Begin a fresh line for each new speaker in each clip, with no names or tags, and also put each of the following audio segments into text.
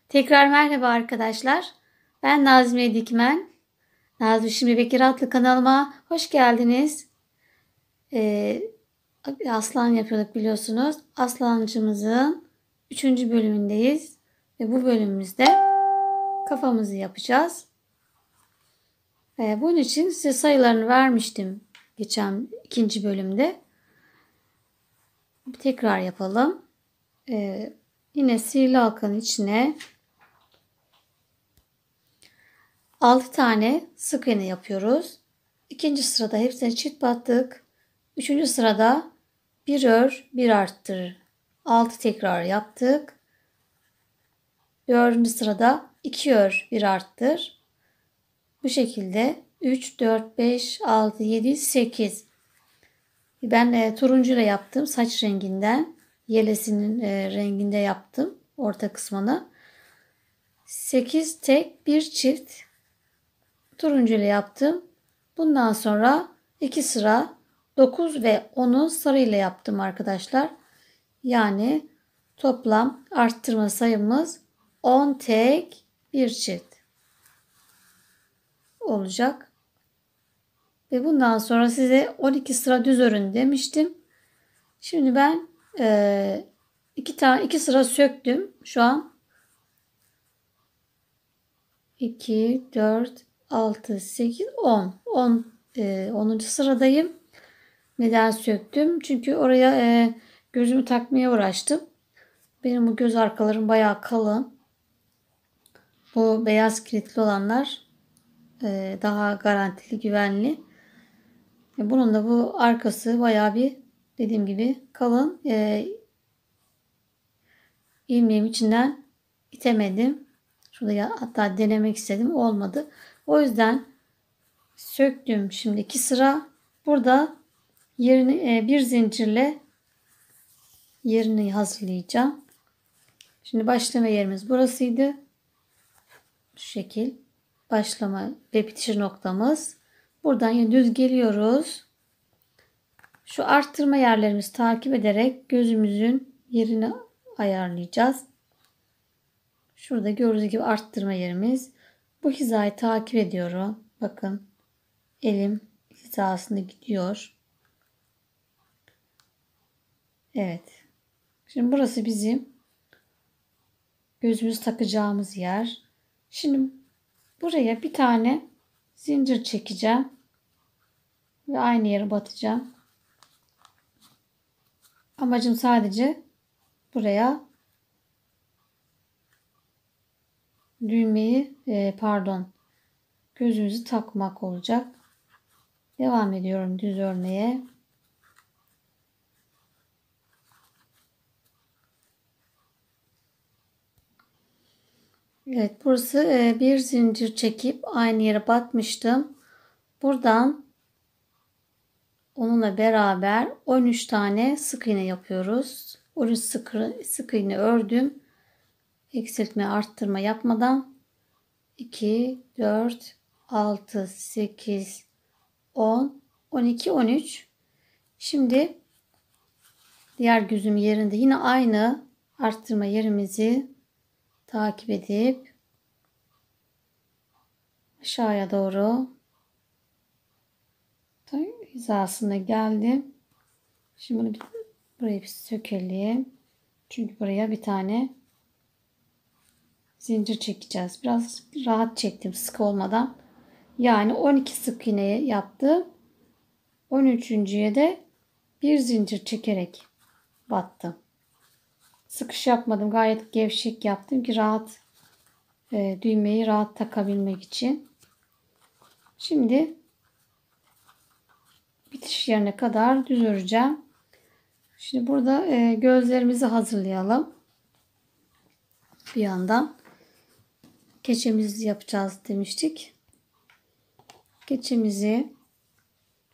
Tekrar merhaba arkadaşlar. Ben Nazmiye Dikmen. Nazmi Şimdi Bekir adlı kanalıma hoş geldiniz. Aslan yapıyorduk biliyorsunuz. Aslancımızın 3. bölümündeyiz. Ve bu bölümümüzde kafamızı yapacağız. Bunun için size sayılarını vermiştim geçen 2. bölümde. Tekrar yapalım. Yine sihirli halkanın içine 6 tane sık iğne yapıyoruz. 2. sırada hepsine çift battık. 3. sırada bir ör, bir arttır. 6 tekrar yaptık. 4. sırada 2 ör, bir arttır. Bu şekilde 3, 4, 5, 6, 7, 8. Ben turuncuyla yaptım. Saç renginden. Yelesinin renginde yaptım. Orta kısmını. 8 tek, bir çift. Turuncuyla yaptım. Bundan sonra 2 sıra 9 ve 10'u sarıyla yaptım arkadaşlar. Yani toplam arttırma sayımız 10 tek, bir çift olacak. Ve bundan sonra size 12 sıra düz örün demiştim. Şimdi ben 2 sıra söktüm. Şu an 2, 4, 6, 8, 10. 10. sıradayım. Neden söktüm? Çünkü oraya gözümü takmaya uğraştım. Benim bu göz arkalarım bayağı kalın. Bu beyaz kilitli olanlar daha garantili, güvenli. Bunun da bu arkası bayağı bir dediğim gibi kalın. İlmeğimi içinden itemedim. Şurada hatta denemek istedim. Olmadı. O yüzden söktüm. Şimdi 2 sıra. Burada yerini bir zincirle yerini hazırlayacağım. Şimdi başlama yerimiz burasıydı. Şu şekil. Başlama ve bitiş noktamız. Buradan yine düz geliyoruz. Şu arttırma yerlerimizi takip ederek gözümüzün yerini ayarlayacağız. Şurada gördüğünüz gibi arttırma yerimiz. Bu hizayı takip ediyorum. Bakın elim hizasında gidiyor. Evet. Şimdi burası bizim gözümüz takacağımız yer. Şimdi buraya bir tane zincir çekeceğim. Ve aynı yere batacağım. Amacım sadece buraya düğmeyi gözümüzü takmak olacak. Devam ediyorum düz örmeye. Evet, burası bir zincir çekip aynı yere batmıştım. Buradan onunla beraber 13 tane sık iğne yapıyoruz. 13 sık iğne ördüm. Eksiltme, arttırma yapmadan 2, 4, 6, 8, 10, 12, 13. Şimdi diğer gözüm yerinde yine aynı arttırma yerimizi takip edip aşağıya doğru hizasına geldim. Şimdi bunu burayı bir sökelim. Çünkü buraya bir tane zincir çekeceğiz. Biraz rahat çektim sık olmadan. Yani 12 sık iğne yaptım. 13.'ye de bir zincir çekerek battım. Sıkış yapmadım. Gayet gevşek yaptım ki rahat düğmeyi rahat takabilmek için. Şimdi bitiş yerine kadar düz öreceğim. Şimdi burada gözlerimizi hazırlayalım. Bir yandan keçemizi yapacağız demiştik. Keçemizi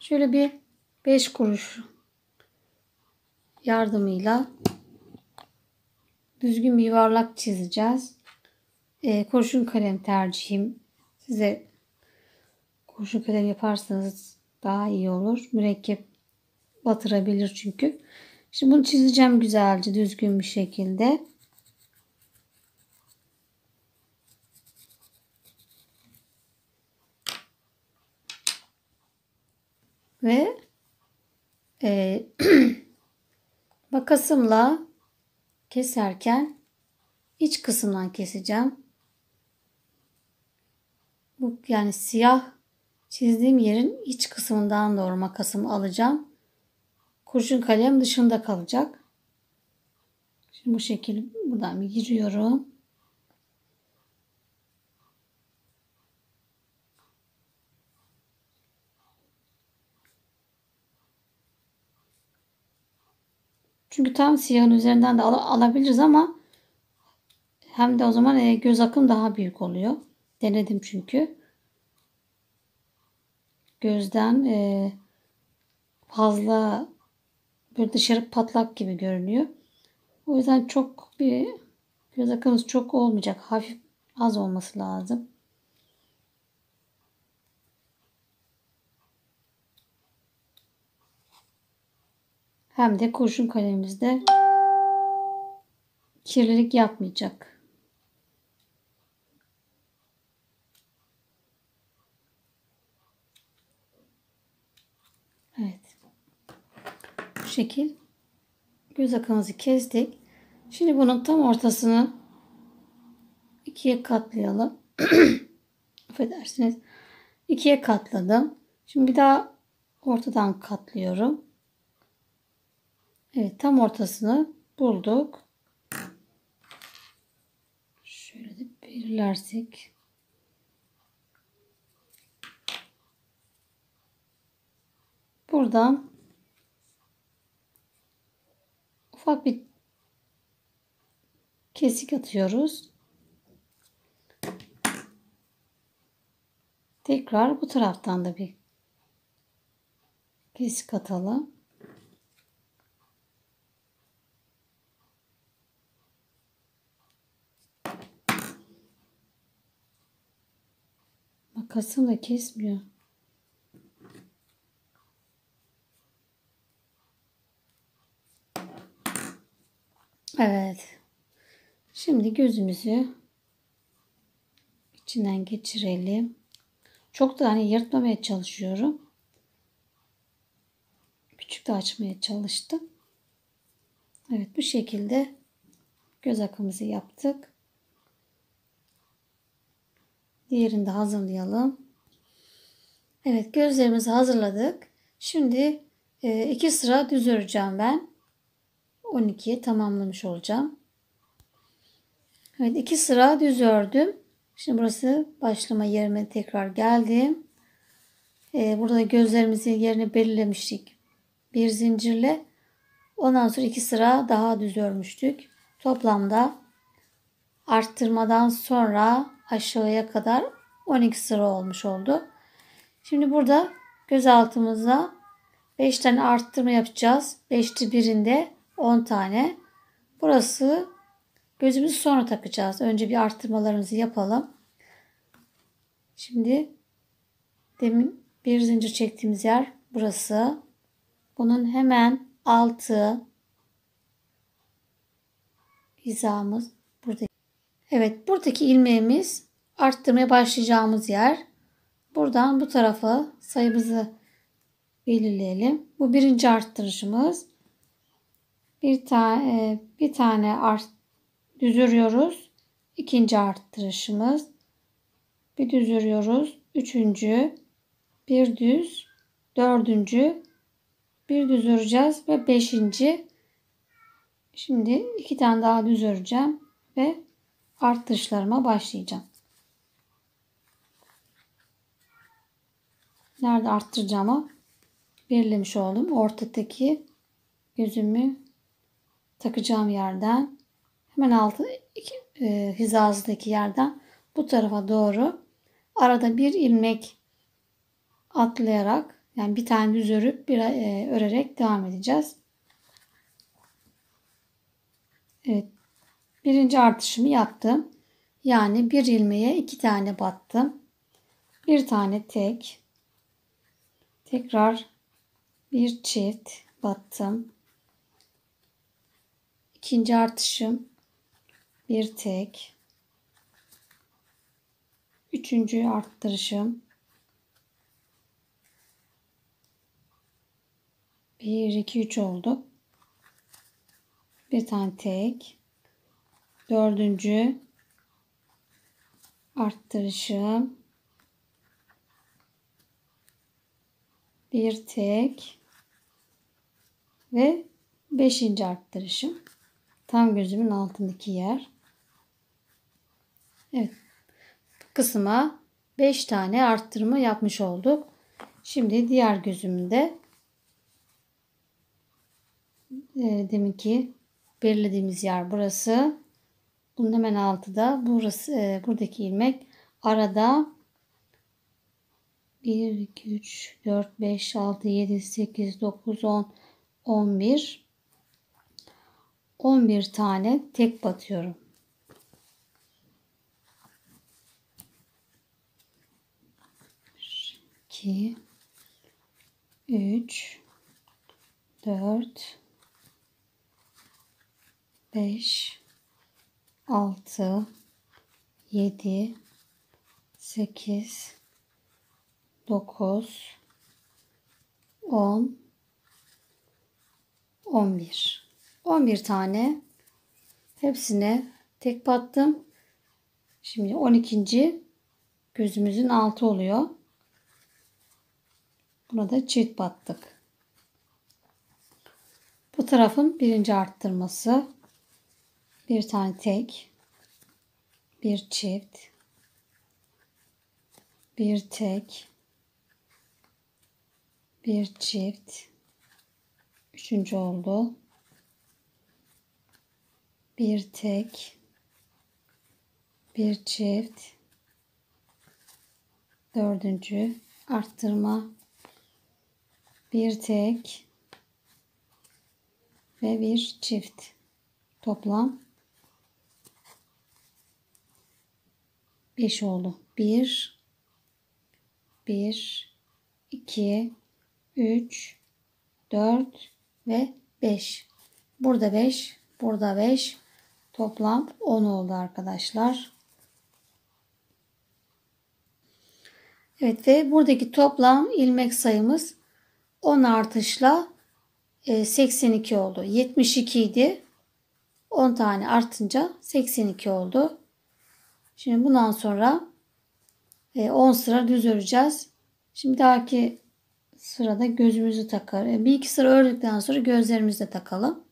şöyle bir 5 kuruş yardımıyla düzgün bir yuvarlak çizeceğiz. Kurşun kalem tercihim. Size kurşun kalem yaparsanız daha iyi olur. Mürekkep batırabilir çünkü. Şimdi bunu çizeceğim güzelce düzgün bir şekilde. Ve e, makasımla keserken iç kısımdan keseceğim. Bu yani siyah çizdiğim yerin iç kısmından doğru makasımı alacağım. Kurşun kalem dışında kalacak. Şimdi bu şekilde buradan bir giriyorum. Çünkü tam siyahın üzerinden de alabiliriz ama hem de o zaman göz akım daha büyük oluyor. Denedim çünkü. Gözden fazla böyle dışarı patlak gibi görünüyor. O yüzden çok bir göz akımız çok olmayacak. Hafif az olması lazım. Hem de kurşun kalemimizde kirlilik yapmayacak. Evet. Bu şekil göz akımızı kestik. Şimdi bunun tam ortasını ikiye katlayalım. Affedersiniz. İkiye katladım. Şimdi bir daha ortadan katlıyorum. Evet, tam ortasını bulduk. Şöyle de belirlersek. Buradan ufak bir kesik atıyoruz. Tekrar bu taraftan da bir kesik atalım. Makasım da kesmiyor. Evet. Şimdi gözümüzü içinden geçirelim. Çok da hani yırtmamaya çalışıyorum. Küçük de açmaya çalıştım. Evet, bu şekilde göz akımızı yaptık. Diğerini de hazırlayalım. Evet, gözlerimizi hazırladık. Şimdi 2 sıra düz öreceğim ben. 12'ye tamamlamış olacağım. Evet, 2 sıra düz ördüm. Şimdi burası başlama yerime tekrar geldim. Burada gözlerimizin yerini belirlemiştik. Bir zincirle. Ondan sonra 2 sıra daha düz örmüştük. Toplamda arttırmadan sonra aşağıya kadar 12 sıra olmuş oldu. Şimdi burada göz altımıza 5 tane arttırma yapacağız. 5'te birinde 10 tane. Burası gözümüzü sonra takacağız. Önce bir arttırmalarımızı yapalım. Şimdi demin bir zincir çektiğimiz yer burası. Bunun hemen altı hizamız burada. Evet, buradaki ilmeğimiz arttırmaya başlayacağımız yer. Buradan bu tarafa sayımızı belirleyelim. Bu birinci arttırışımız. Bir tane düz örüyoruz. İkinci arttırışımız. Bir düz örüyoruz. Üçüncü, bir düz, dördüncü, bir düz öreceğiz ve beşinci. Şimdi 2 tane daha düz öreceğim ve arttırışlarıma başlayacağım. Nerede arttıracağımı belirlemiş oldum. Ortadaki gözümü takacağım yerden hemen altı hizasındaki yerden bu tarafa doğru arada bir ilmek atlayarak yani bir tane düz örüp bir örerek devam edeceğiz. Evet. Birinci artışımı yaptım. Yani bir ilmeğe 2 tane battım. Bir tane tek. Tekrar bir çift battım. İkinci artışım bir tek. Üçüncü arttırışım 1, 2, 3 oldu. Bir tane tek. Dördüncü arttırışım. Bir tek. Ve 5. arttırışım. Tam gözümün altındaki yer. Evet. Bu kısma 5 tane arttırma yapmış olduk. Şimdi diğer gözümde deminki belirlediğimiz yer burası. Bunun hemen altı da burası. Buradaki ilmek arada 1, 2, 3, 4, 5, 6, 7, 8, 9, 10, 11. 11 tane tek batıyorum. 2, 3, 4, 5, 6, 7, 8, 9, 10, 11. 11 tane hepsine tek battım. Şimdi 12. gözümüzün altı oluyor. Buna da çift battık. Bu tarafın birinci arttırması. Bir tane tek, bir çift, bir tek, bir çift, üçüncü oldu. Bir tek, bir çift, dördüncü arttırma, bir tek ve bir çift. Toplam 5 oldu. 1, 2, 3, 4 ve 5. Burada 5, burada 5. Toplam 10 oldu arkadaşlar. Evet ve buradaki toplam ilmek sayımız 10 artışla 82 oldu. 72 idi. 10 tane artınca 82 oldu. Şimdi bundan sonra 10 sıra düz öreceğiz. Şimdi dahaki sırada gözümüzü takar. Bir iki sıra ördükten sonra gözlerimizi de takalım.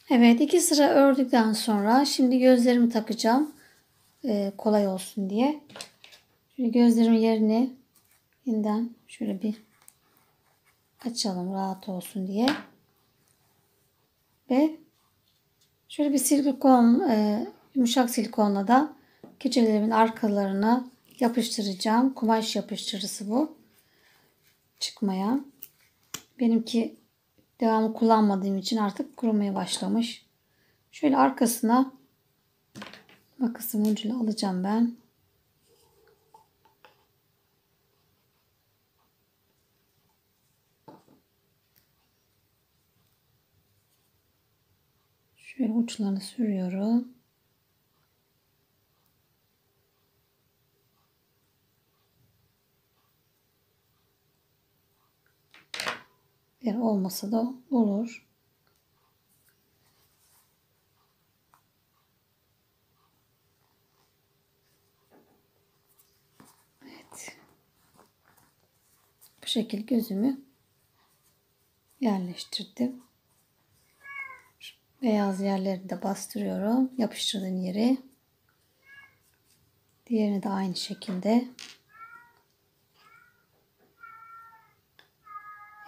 Evet, 2 sıra ördükten sonra şimdi gözlerimi takacağım. Kolay olsun diye. Şimdi gözlerimin yerini yeniden şöyle bir açalım rahat olsun diye. Ve şöyle bir silikon, yumuşak silikonla da keçelerimin arkalarına yapıştıracağım. Kumaş yapıştırıcısı bu. Çıkmaya. Benimki devamlı kullanmadığım için artık kurumaya başlamış. Şöyle arkasına makasım ucuyla alacağım ben. Şöyle uçlarını sürüyorum. Eğer olmasa da olur. Evet. Bu şekilde gözümü yerleştirdim. Beyaz yerlerini de bastırıyorum. Yapıştırdığım yeri. Diğerini de aynı şekilde.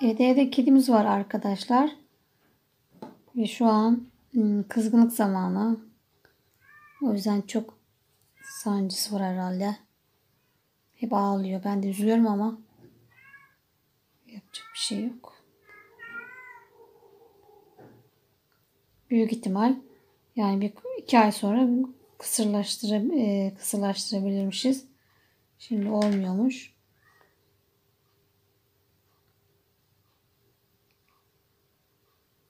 Evde kedimiz var arkadaşlar. Ve şu an kızgınlık zamanı. O yüzden çok sancısı var herhalde. Hep ağlıyor. Ben de üzülüyorum ama yapacak bir şey yok. Büyük ihtimal yani bir iki ay sonra kısırlaştırabilirmişiz. Şimdi olmuyormuş.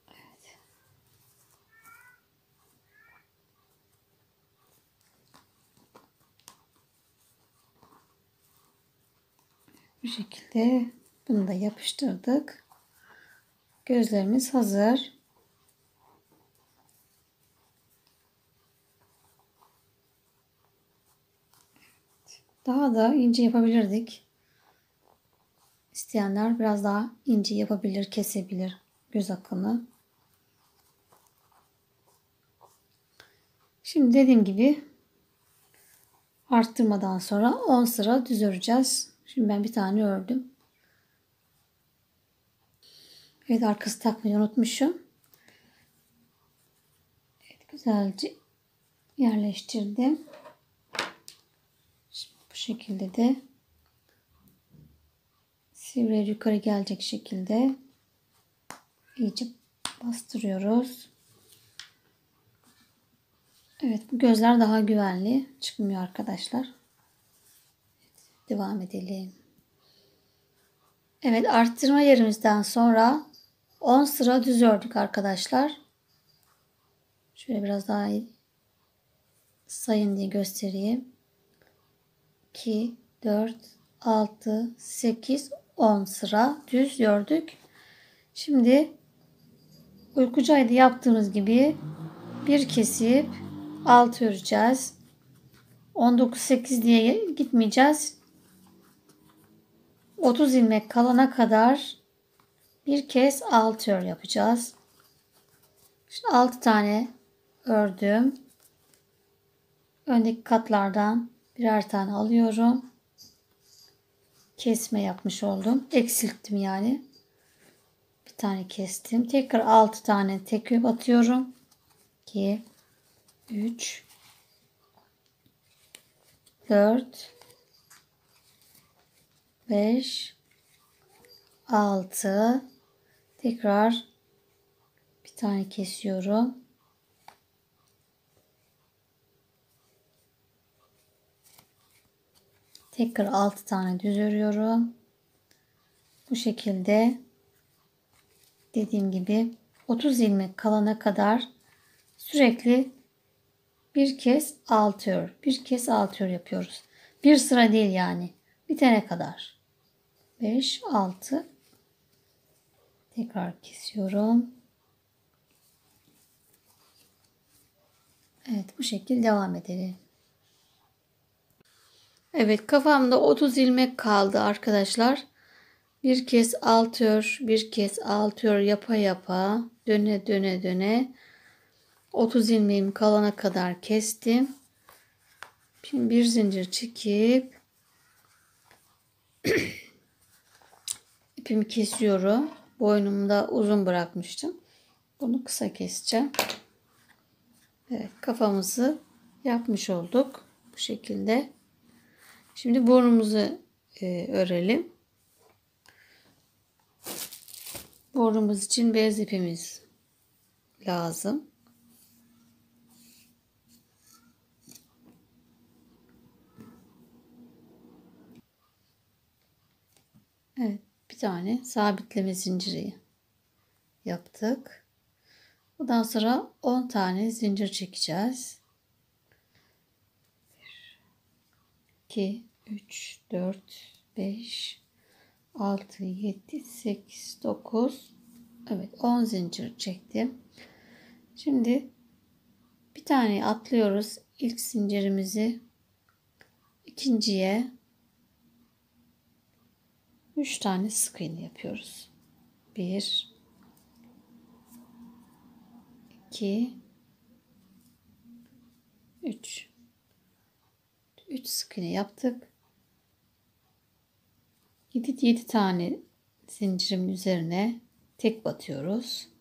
Evet. Bu şekilde bunu da yapıştırdık. Gözlerimiz hazır. Daha da ince yapabilirdik. İsteyenler biraz daha ince yapabilir, kesebilir göz akını. Şimdi dediğim gibi arttırmadan sonra 10 sıra düz öreceğiz. Şimdi ben bir tane ördüm. Evet, arkası takmayı unutmuşum. Evet, güzelce yerleştirdim. Şimdi bu şekilde de sivri yukarı gelecek şekilde iyice bastırıyoruz. Evet, bu gözler daha güvenli çıkmıyor arkadaşlar. Evet, devam edelim. Evet, arttırma yerimizden sonra 10 sıra düz ördük arkadaşlar. Şöyle biraz daha sayın diye göstereyim. 2, 4, 6, 8, 10 sıra düz ördük. Şimdi uykucu ayda yaptığımız gibi bir kesip 6 öreceğiz. 19, 8 diye gitmeyeceğiz. 30 ilmek kalana kadar bir kez 6 ör yapacağız. Şimdi 6 tane ördüm. Öndeki katlardan birer tane alıyorum. Kesme yapmış oldum. Eksilttim yani. Bir tane kestim. Tekrar 6 tane tek batıyorum. 2, 3, 4, 5, 6. Tekrar bir tane kesiyorum. Tekrar 6 tane düz örüyorum. Bu şekilde dediğim gibi 30 ilmek kalana kadar sürekli bir kez 6 ör. Bir kez 6 ör yapıyoruz. Bir sıra değil yani. Bitene kadar. 5, 6. Tekrar kesiyorum. Evet, bu şekilde devam edelim. Evet, kafamda 30 ilmek kaldı arkadaşlar. Bir kez 6 ör, bir kez 6 ör yapa yapa döne döne döne 30 ilmeğim kalana kadar kestim. Şimdi bir zincir çekip ipimi kesiyorum. Boynumda uzun bırakmıştım. Bunu kısa keseceğim. Evet, kafamızı yapmış olduk. Bu şekilde. Şimdi burnumuzu örelim. Burnumuz için beyaz ipimiz lazım. Evet, bir tane sabitleme zinciri yaptık. Bundan sonra 10 tane zincir çekeceğiz. 2, 3, 4, 5, 6, 7, 8, 9. Evet, 10 zincir çektim. Şimdi bir tane atlıyoruz. İlk zincirimizi ikinciye 3 tane sık iğne yapıyoruz. 1, 2, 3. 3 sık iğne yaptık. 7 tane zincirimin üzerine tek batıyoruz.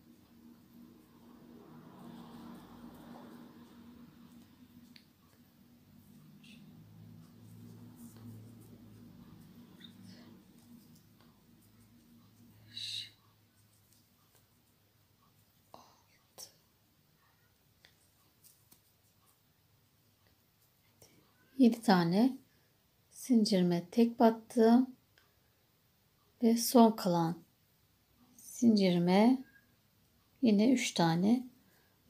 Yedi tane zincirime tek battım ve son kalan zincirime yine 3 tane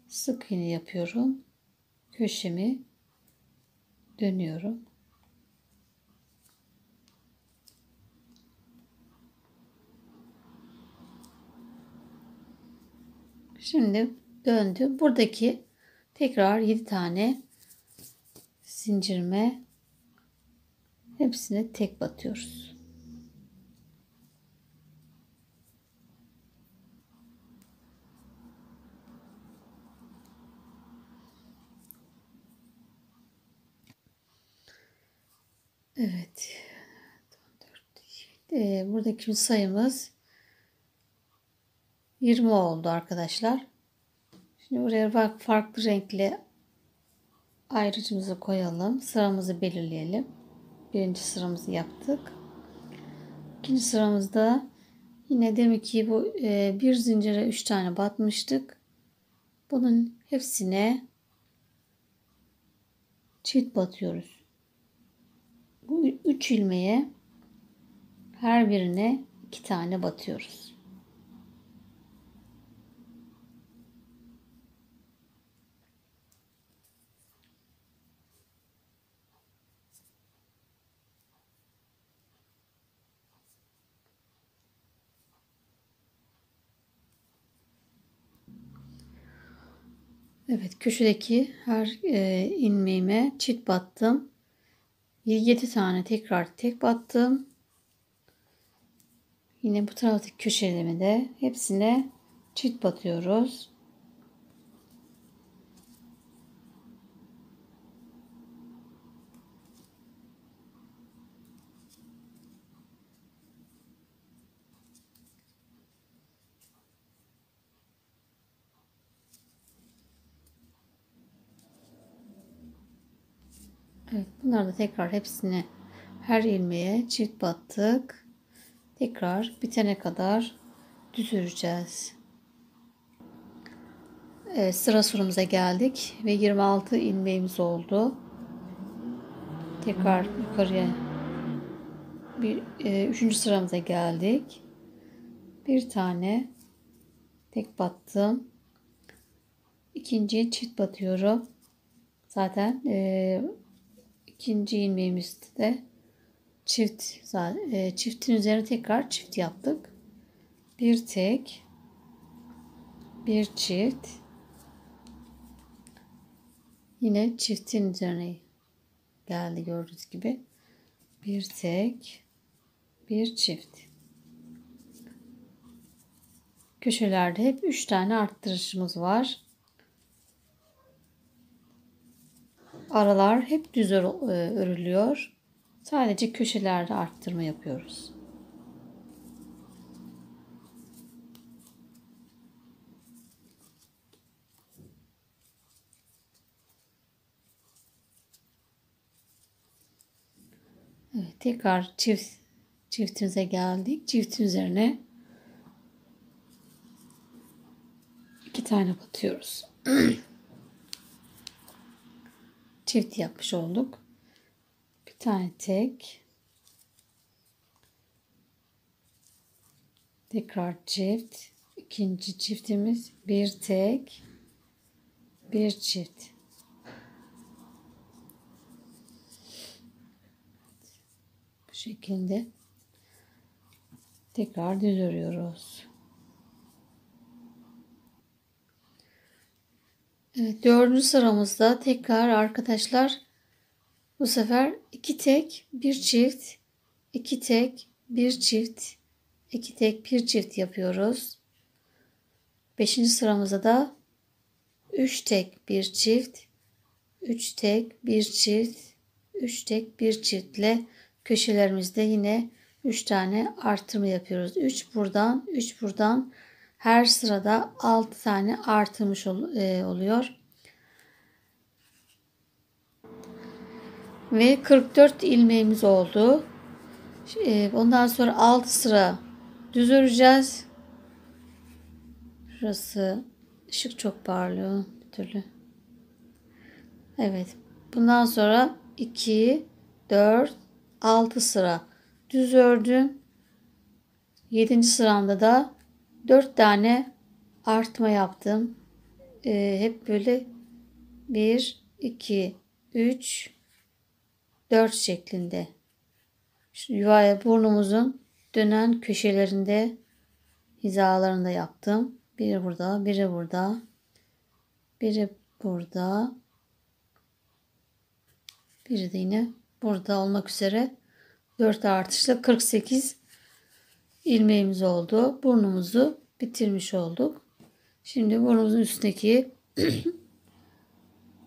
sık iğne yapıyorum. Köşemi dönüyorum. Şimdi döndü. Buradaki tekrar 7 tane zincirime hepsine tek batıyoruz. Evet. Buradaki sayımız 20 oldu arkadaşlar. Şimdi buraya bak, farklı renkli ayrıcımızı koyalım. Sıramızı belirleyelim. Birinci sıramızı yaptık. İkinci sıramızda yine demek ki bu bir zincire 3 tane batmıştık. Bunun hepsine çift batıyoruz. Bu 3 ilmeğe her birine 2 tane batıyoruz. Evet, köşedeki her ilmeğime çift battım. 7 tane tekrar tek battım. Yine bu taraftaki köşelerime de hepsine çift batıyoruz. Evet, bunlar da tekrar hepsine her ilmeğe çift battık. Tekrar bitene kadar düz öreceğiz. Evet, sıra sonumuza geldik ve 26 ilmeğimiz oldu. Tekrar yukarıya üçüncü sıramıza geldik. Bir tane tek battım. İkinciye çift batıyorum. Zaten ikinci ilmeğimizde de çiftin üzerine tekrar çift yaptık. Bir tek, bir çift, yine çiftin üzerine geldi gördüğünüz gibi. Bir tek, bir çift. Köşelerde hep 3 tane arttırışımız var. Aralar hep düz örülüyor. Sadece köşelerde arttırma yapıyoruz. Evet, tekrar çiftimize geldik. Çiftin üzerine 2 tane batıyoruz. Çift yapmış olduk. Bir tane tek. Tekrar çift. İkinci çiftimiz bir tek, bir çift. Bu şekilde tekrar düz örüyoruz. Evet, dördüncü sıramızda tekrar arkadaşlar bu sefer 2 tek, bir çift, 2 tek, bir çift, 2 tek, bir çift yapıyoruz. Beşinci sıramızda da 3 tek, bir çift, 3 tek, bir çift, 3 tek, bir çiftle köşelerimizde yine 3 tane artırma yapıyoruz. 3 buradan, 3 buradan. Her sırada 6 tane artırmış oluyor. Ve 44 ilmeğimiz oldu. Ondan sonra 6 sıra düz öreceğiz. Şurası ışık çok parlıyor bir türlü. Evet. Bundan sonra 2, 4, 6 sıra düz ördüm. 7. sıramda da 4 tane artma yaptım. Hep böyle 1, 2, 3, 4 şeklinde. Şu yuvaya burnumuzun dönen köşelerinde hizalarında yaptım. Biri burada, biri burada, biri burada, biri de yine burada olmak üzere 4 artışla 48 ilmeğimiz oldu. Burnumuzu bitirmiş olduk. Şimdi burnumuzun üstündeki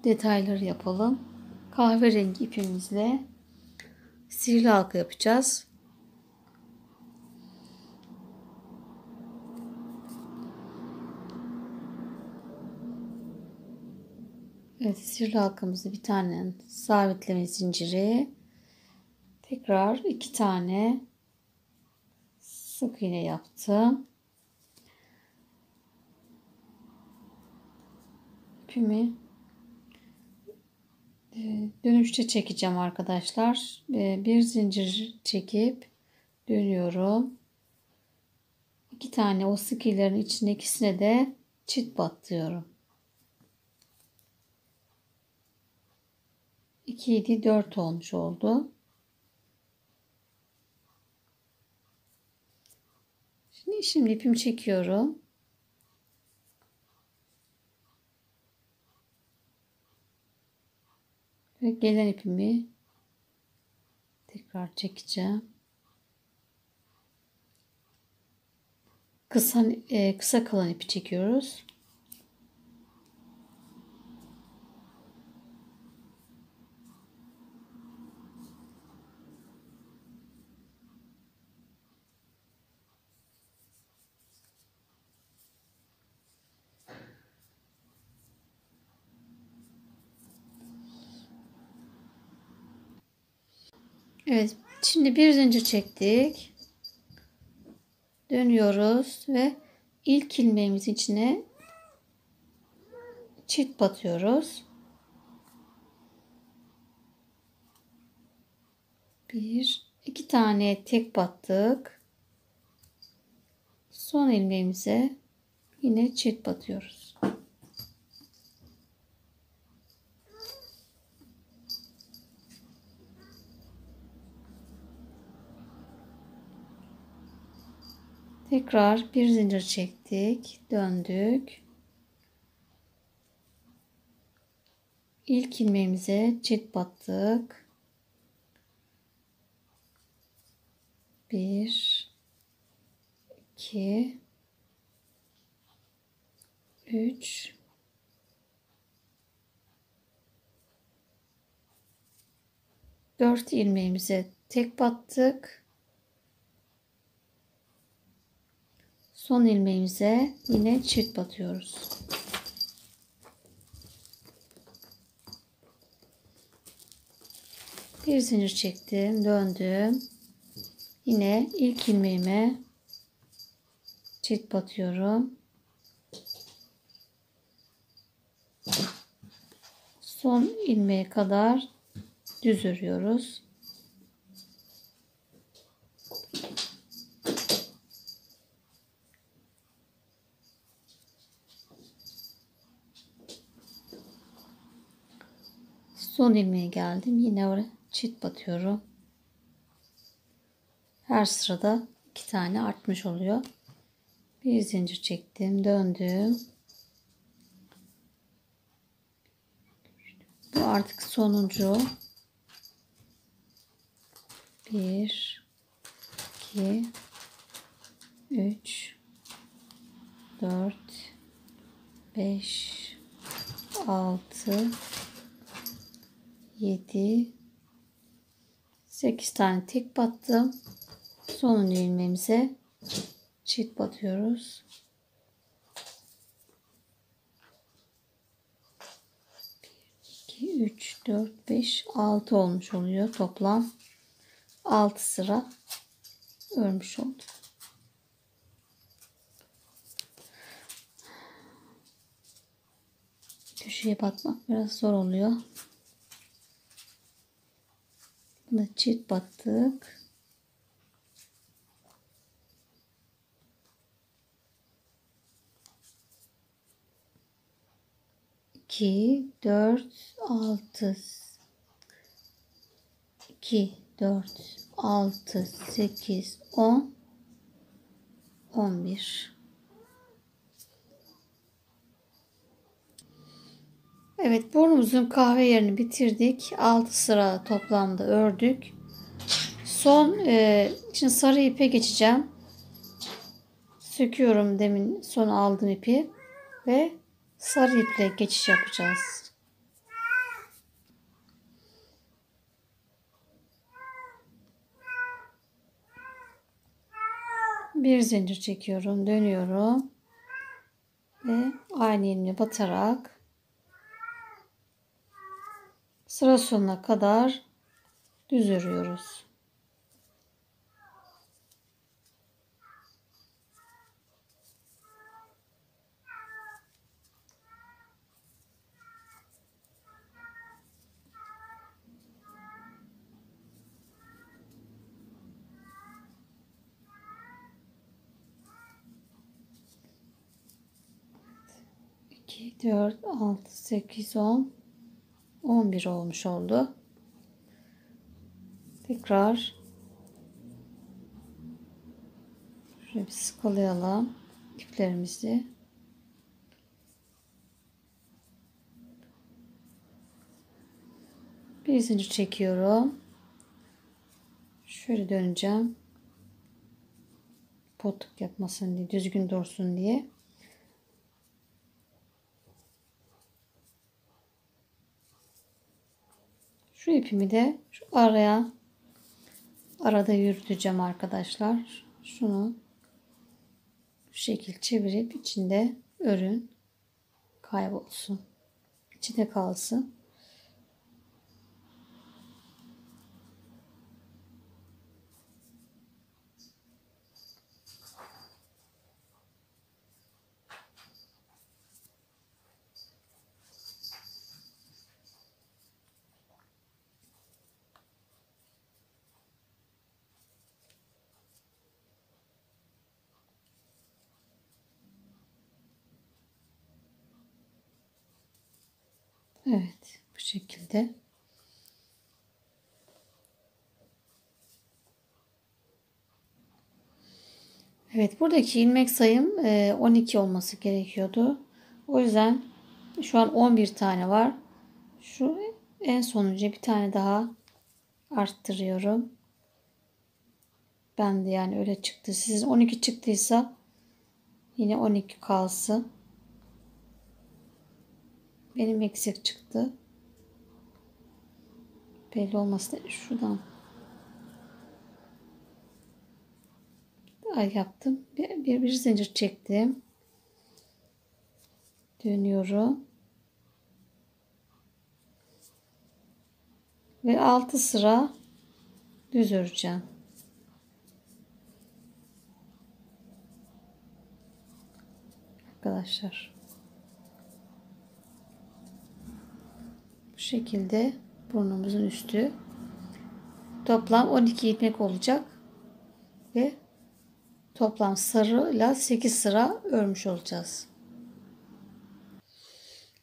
detayları yapalım. Kahverengi ipimizle sihirli halka yapacağız. Evet, sihirli halkamızı bir tane sabitleme zinciri, tekrar 2 tane sık iğne yaptım. İpimi dönüşte çekeceğim arkadaşlar. Bir zincir çekip dönüyorum. 2 tane o sık iğnelerin içine, ikisine de çift battıyorum. 2 7 4 olmuş oldu. Şimdi ipimi çekiyorum. Ve gelen ipimi tekrar çekeceğim. Kısa kalan ipi çekiyoruz. Evet, şimdi bir zincir çektik. Dönüyoruz ve ilk ilmeğimizin içine çift batıyoruz. Bir, iki tane tek battık. Son ilmeğimize yine çift batıyoruz. Tekrar bir zincir çektik, döndük. İlk ilmeğimize çift battık. Bir, iki, üç, dört ilmeğimize tek battık. Son ilmeğimize yine çift batıyoruz. Bir zincir çektim, döndüm. Yine ilk ilmeğime çift batıyorum. Son ilmeğe kadar düz örüyoruz. Son ilmeğe geldim. Yine oraya çift batıyorum. Her sırada 2 tane artmış oluyor. Bir zincir çektim, döndüm. Bu artık sonuncu. 1 2 3 4 5 6 7 8 tane tek battım. Sonuncu ilmeğimize çift batıyoruz. 2 3 4 5 6 olmuş oluyor toplam. 6 sıra örmüş oldum. Köşeye batmak biraz zor oluyor. Buna çift battık. İki, dört, altı, 2, 4, 6, 8, 10, 11. Evet, burnumuzun kahve yerini bitirdik. 6 sıra toplamda ördük. Son şimdi sarı ipe geçeceğim. Söküyorum demin son aldığım ipi ve sarı iple geçiş yapacağız. Bir zincir çekiyorum, dönüyorum ve aynı ilmeğe batarak sıra sonuna kadar düz örüyoruz. İki, 4, 6, 8, 10, 11 olmuş oldu. Tekrar şöyle bir sıkılayalım iplerimizi. Bir zincir çekiyorum. Şöyle döneceğim. Potluk yapmasın diye, düzgün dursun diye. Şu ipimi de şu arada yürüteceğim arkadaşlar. Şunu bu şekil çevirip içinde örün kaybolsun. İçinde kalsın. Evet, bu şekilde. Evet, buradaki ilmek sayım 12 olması gerekiyordu. O yüzden şu an 11 tane var. Şu en sonuncuya bir tane daha arttırıyorum. Ben de yani öyle çıktı. Sizin 12 çıktıysa yine 12 kalsın. Benim eksik çıktı. Belli olmasın. Şuradan yaptım. Bir zincir çektim. Dönüyorum. Ve 6 sıra düz öreceğim. Arkadaşlar. Bu şekilde burnumuzun üstü. Toplam 12 ilmek olacak. Ve toplam sarıyla 8 sıra örmüş olacağız.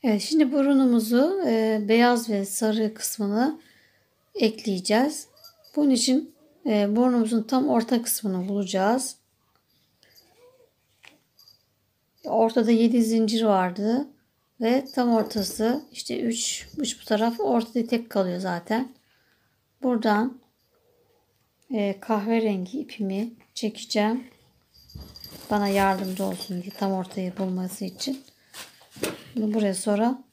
Evet, şimdi burnumuzu beyaz ve sarı kısmını ekleyeceğiz. Bunun için burnumuzun tam orta kısmını bulacağız. Ortada 7 zincir vardı ve tam ortası işte 3 bu taraf ortada tek kalıyor zaten. Buradan kahverengi ipimi çekeceğim. Bana yardımcı olsun diye tam ortayı bulması için. Bunu buraya sonra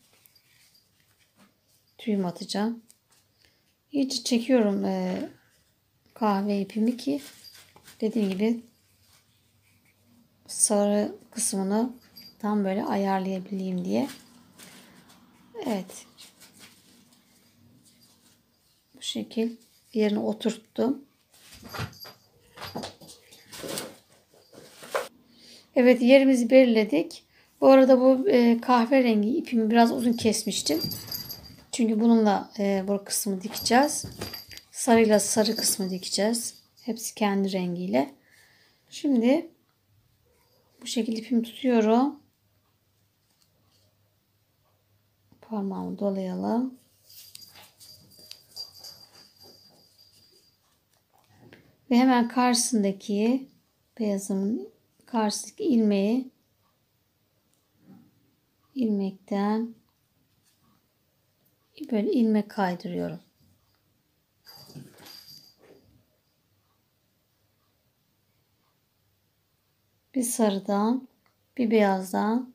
düğüm atacağım. İyice çekiyorum kahve ipimi ki dediğim gibi sarı kısmını tam böyle ayarlayabileyim diye. Evet. Bu şekil yerine oturttum. Evet, yerimizi belirledik. Bu arada bu kahverengi ipimi biraz uzun kesmiştim. Çünkü bununla bu kısmı dikeceğiz. Sarıyla sarı kısmı dikeceğiz. Hepsi kendi rengiyle. Şimdi bu şekilde ipimi tutuyorum. Parmağımı dolayalım. Ve hemen karşısındaki beyazımın karşısındaki ilmekten böyle ilmek kaydırıyorum. Bir sarıdan, bir beyazdan,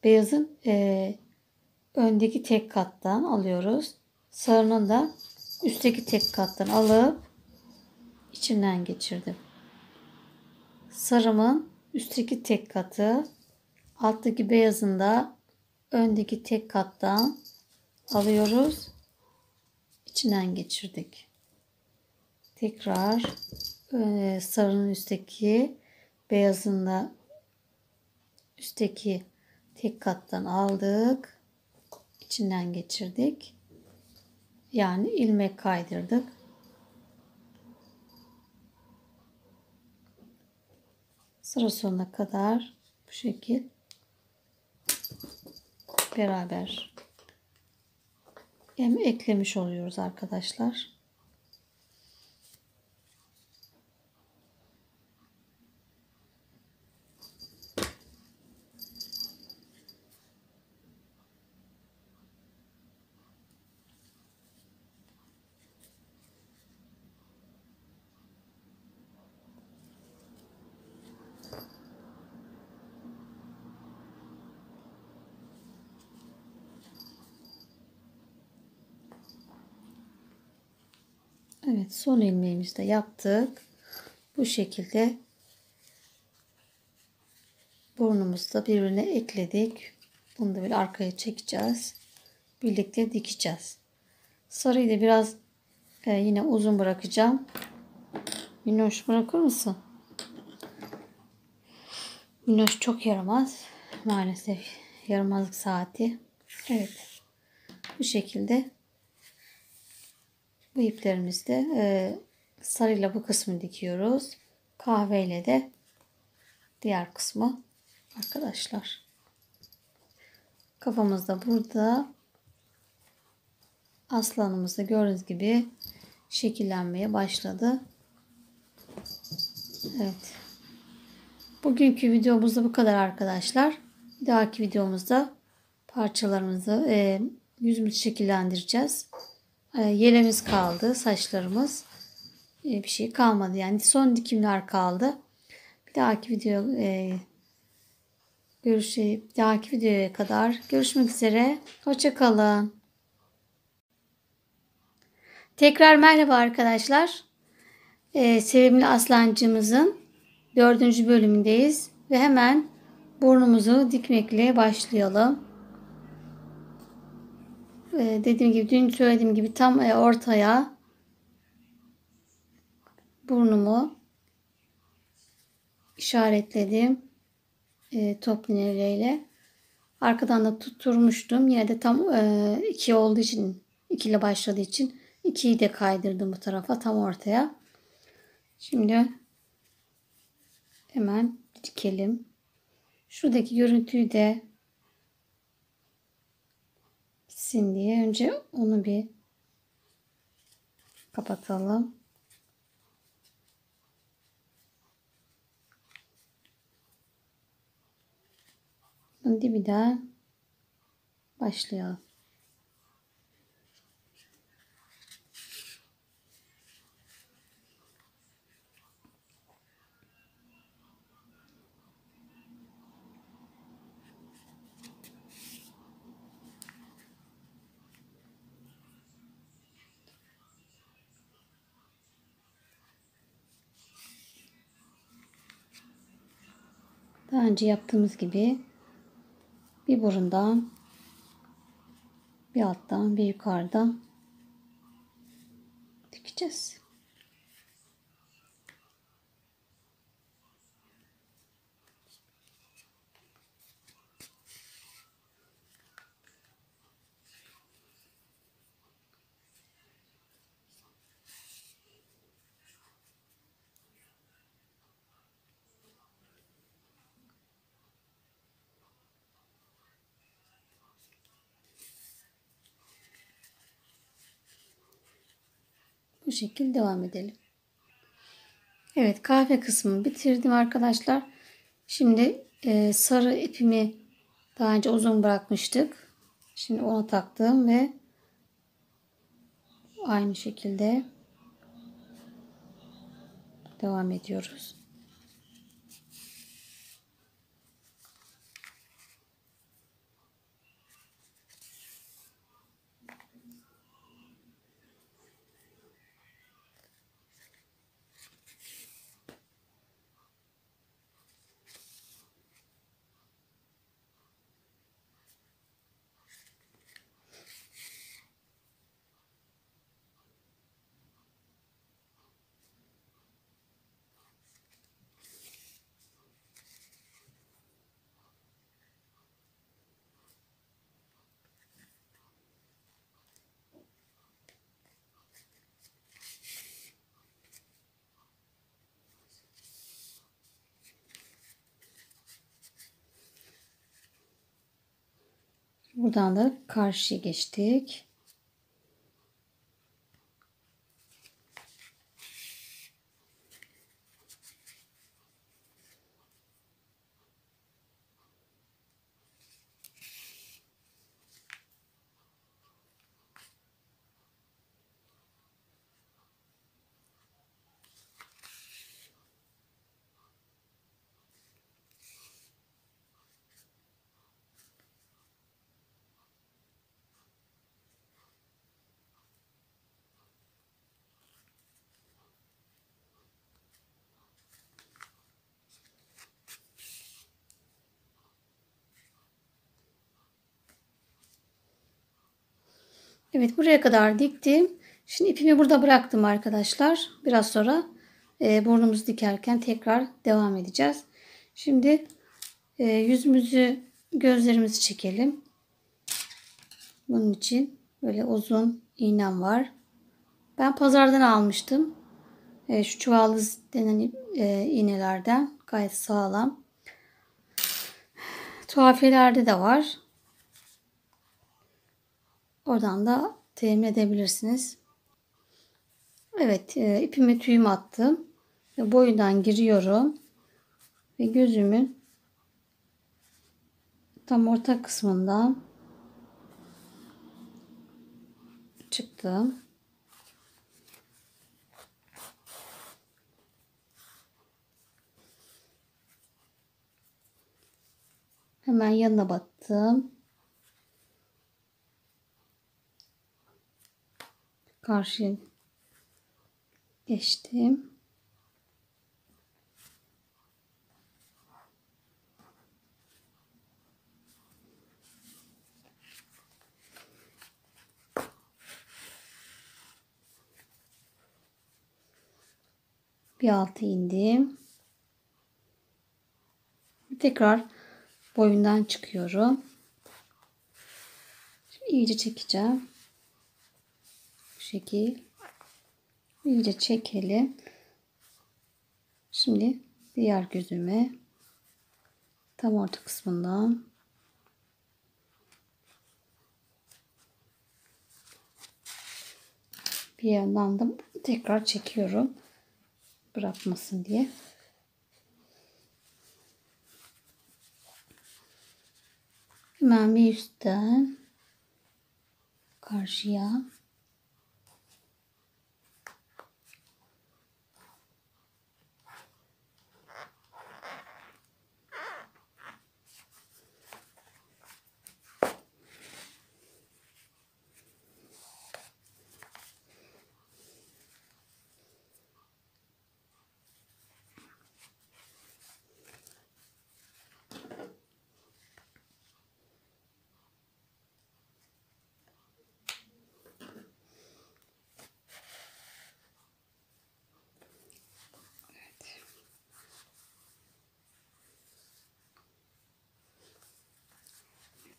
beyazın öndeki tek kattan alıyoruz. Sarının da üstteki tek kattan alıp içinden geçirdim. Sarımın üstteki tek katı, alttaki beyazın da öndeki tek kattan alıyoruz. İçinden geçirdik. Tekrar sarının üstteki, beyazın da üstteki tek kattan aldık. İçinden geçirdik. Yani ilmek kaydırdık. Sıra sonuna kadar bu şekil beraber eklemiş oluyoruz arkadaşlar. Evet, son ilmeğimizi de yaptık. Bu şekilde burnumuzu da birbirine ekledik. Bunu da böyle arkaya çekeceğiz. Birlikte dikeceğiz. Sarıyı da biraz yine uzun bırakacağım. Minnoş bırakır mısın? Minnoş çok yaramaz. Maalesef yaramazlık saati. Evet. Bu şekilde bu iplerimizde sarıyla bu kısmı dikiyoruz. Kahveyle de diğer kısmı arkadaşlar. Kafamız da burada. Aslanımız da gördüğünüz gibi şekillenmeye başladı. Evet. Bugünkü videomuz da bu kadar arkadaşlar. Bir dahaki videomuzda parçalarımızı yüzümüzü şekillendireceğiz. Yelemiz kaldı, saçlarımız. Bir şey kalmadı. Yani son dikimler kaldı. Bir dahaki videoya kadar görüşmek üzere. Hoşça kalın. Tekrar merhaba arkadaşlar. Sevimli Aslancığımızın 4. bölümündeyiz ve hemen burnumuzu dikmekle başlayalım. Dün söylediğim gibi tam ortaya burnumu işaretledim top iğneyle. Arkadan da tutturmuştum. Yine de tam 2 olduğu için, 2 ile başladığı için 2'yi de kaydırdım bu tarafa, tam ortaya. Şimdi hemen dikelim. Şuradaki görüntüyü de gitsin diye önce onu bir kapatalım. Dibinden başlayalım. Daha önce yaptığımız gibi bir burundan, bir alttan, bir yukarıdan dikeceğiz. Bu şekilde devam edelim. Evet, kahve kısmını bitirdim arkadaşlar. Şimdi sarı ipimi daha önce uzun bırakmıştık. Şimdi onu taktım ve Aynı şekilde devam ediyoruz. Buradan da karşıya geçtik. Evet, buraya kadar diktim. Şimdi ipimi burada bıraktım arkadaşlar. Biraz sonra burnumuzu dikerken tekrar devam edeceğiz. Şimdi yüzümüzü, gözlerimizi çekelim. Bunun için böyle uzun iğnem var. Ben pazardan almıştım. Şu çuvaldız denen iğnelerden, gayet sağlam. Tuhafiyelerde de var. Oradan da temin edebilirsiniz. Evet, ipimi tüyümü attım. Ve boyundan giriyorum. Ve gözümün tam orta kısmından çıktım. Hemen yanına battım. Karşıya geçtim. Bir altı indim. Tekrar boyundan çıkıyorum. Şimdi iyice çekeceğim. Bu şekil. İyice çekelim. Şimdi diğer gözüme tam orta kısmından bir yandan da tekrar çekiyorum. Bırakmasın diye. Hemen bir üstten karşıya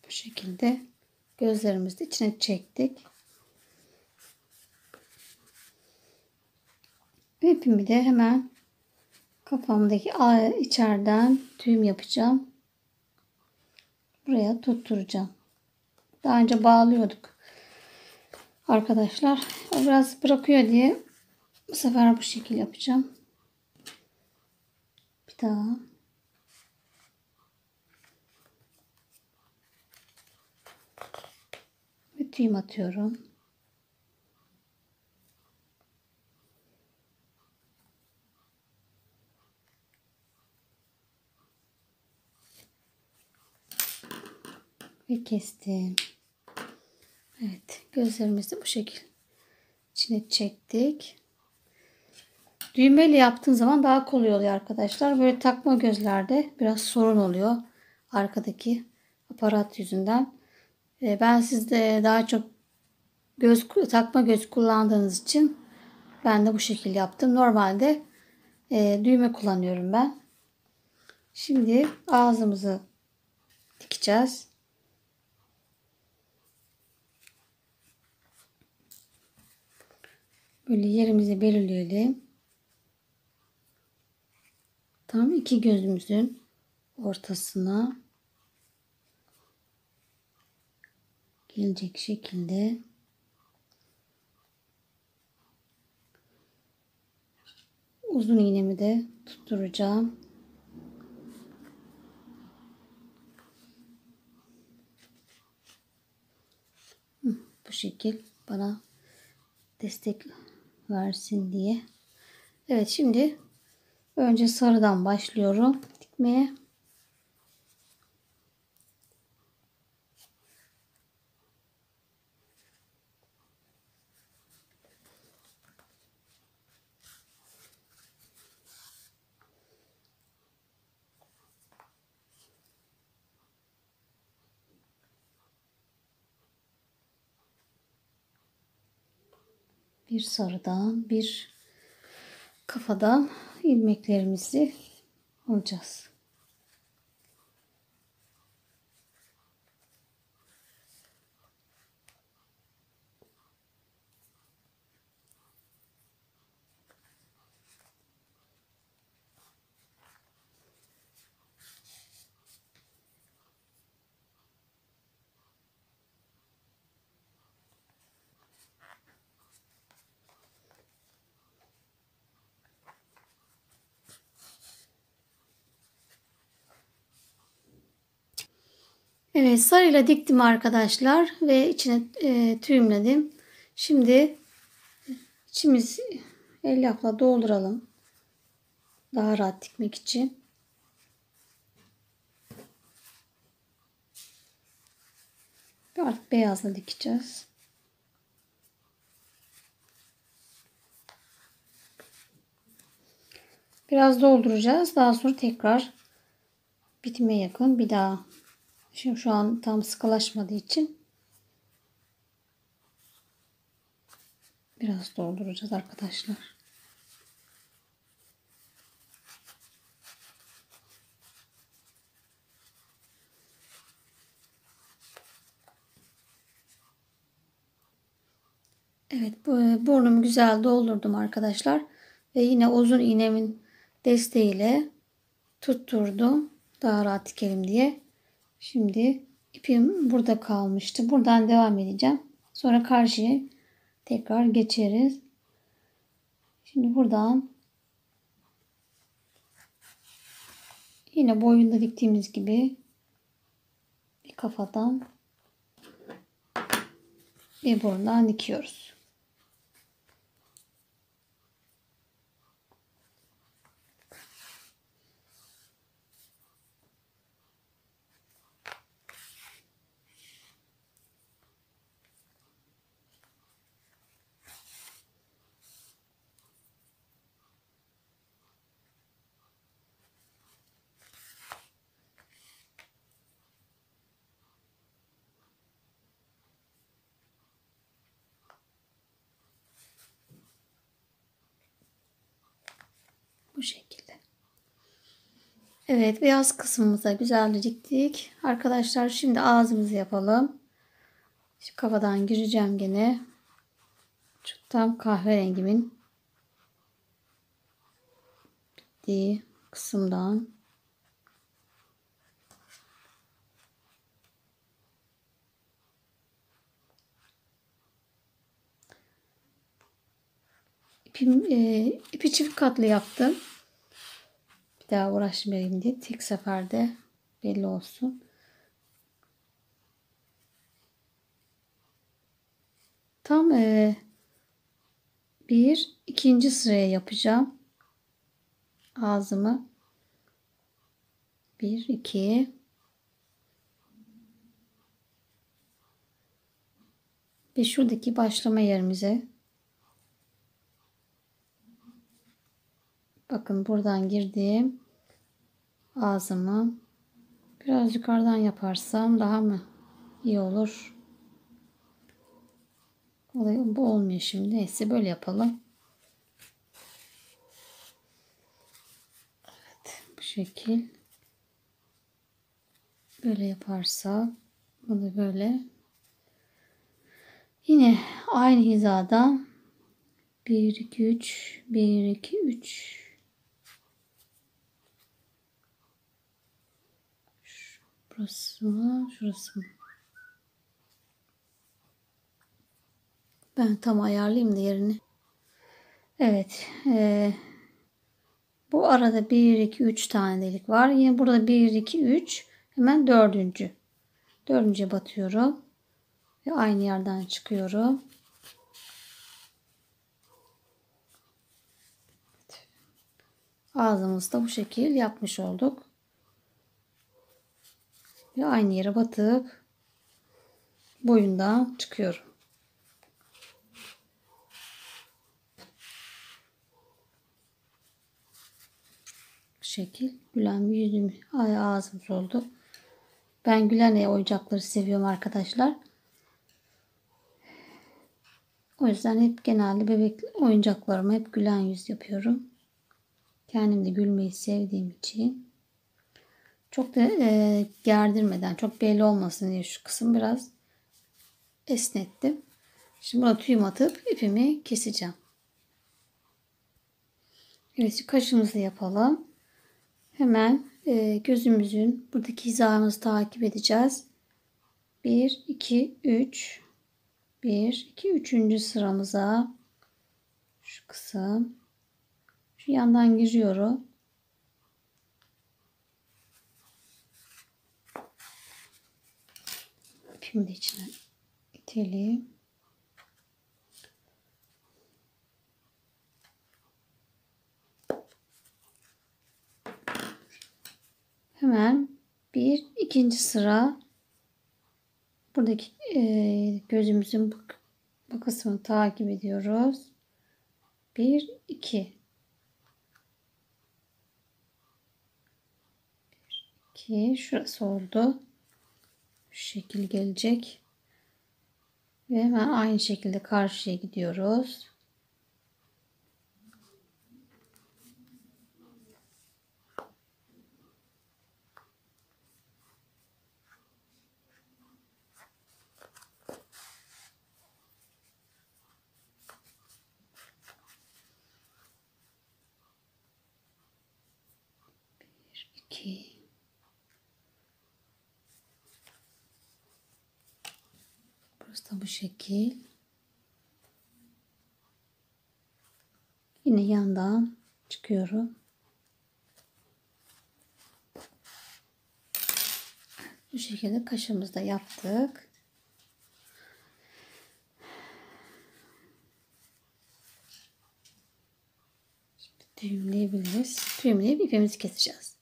bu şekilde gözlerimizi içine çektik. Ve ipimi de hemen kafamdaki içeriden düğüm yapacağım. Buraya tutturacağım. Daha önce bağlıyorduk arkadaşlar. O biraz bırakıyor diye bu sefer bu şekil yapacağım. Bir daha. Ve düğüm atıyorum. ve kestim. Evet, gözlerimizi bu şekilde içine çektik. Düğmeyle yaptığın zaman daha kolay oluyor arkadaşlar. Böyle takma gözlerde biraz sorun oluyor. Arkadaki aparat yüzünden. Ben sizde daha çok takma göz kullandığınız için ben de bu şekilde yaptım. Normalde düğme kullanıyorum ben. Şimdi ağzımızı dikeceğiz. Böyle yerimizi belirleyelim. Tam iki gözümüzün ortasına gelecek şekilde uzun iğnemi de tutturacağım. Bu şekil bana destek versin diye. Evet, şimdi önce sarıdan başlıyorum dikmeye. Bir sarıdan, bir kafadan ilmeklerimizi alacağız. Evet, sarıyla diktim arkadaşlar ve içine tüyümledim. Şimdi içimizi elyafla dolduralım. Daha rahat dikmek için. Artık beyazla dikeceğiz. Biraz dolduracağız. Daha sonra tekrar bitime yakın bir daha. Şimdi şu an tam sıkılaşmadığı için biraz dolduracağız arkadaşlar. Evet, burnumu güzel doldurdum arkadaşlar. Ve yine uzun iğnemin desteğiyle tutturdum. Daha rahat dikelim diye. Şimdi ipim burada kalmıştı. Buradan devam edeceğim. Sonra karşıya tekrar geçeriz. Şimdi buradan yine boyunda diktiğimiz gibi bir kafadan bir burundan dikiyoruz. Bu şekilde. Evet, beyaz kısmımıza güzelce diktik. Arkadaşlar şimdi ağzımızı yapalım. Şu kafadan gireceğim gene. Şu tam kahverengimin bittiği kısımdan. İpi çift katlı yaptım. Bir daha uğraşmayayım diye tek seferde belli olsun. Tam ikinci sıraya yapacağım. Ağzımı 1 2 Ve şuradaki başlama yerimize bakın buradan girdim. Ağzımı biraz yukarıdan yaparsam daha mı iyi olur? Bu olmuyor şimdi. Neyse böyle yapalım. Evet, bu şekil. Böyle yaparsak bunu böyle. Yine aynı hizada 1 2 3 1 2 3 burası mı? Şurası mı? Ben tam ayarlayayım da yerini. Evet. Bu arada 1 2 3 tane delik var. Yine burada 1 2 3 hemen dördüncü. Dördüncüye batıyorum. Ve aynı yerden çıkıyorum. Ağzımızda bu şekil yapmış olduk. Ve aynı yere batıp boyundan çıkıyorum. Bu şekil gülen bir yüzüm, ağzımız oldu. Ben gülen oyuncakları seviyorum arkadaşlar. O yüzden hep genelde bebek oyuncaklarıma hep gülen yüz yapıyorum. Kendim de gülmeyi sevdiğim için. Çok da gerdirmeden, çok belli olmasın diye şu kısım biraz esnettim. Şimdi burada tüyüm atıp ipimi keseceğim. Evet, kaşımızı yapalım. Hemen gözümüzün buradaki hizamızı takip edeceğiz. 1, 2, 3. 1, 2, 3. sıramıza şu kısım. Şu yandan giriyorum. İpimi de içine itelim. Hemen bir ikinci sıra buradaki gözümüzün bu kısmını takip ediyoruz. 1 2 2 şurası oldu. Şu şekil gelecek. Ve hemen aynı şekilde karşıya gidiyoruz. Bir, iki. Burası da bu şekil. Yine yandan çıkıyorum. Bu şekilde kaşımızı da yaptık. Şimdi düğümleyebiliriz. Düğümleyip ipimizi keseceğiz.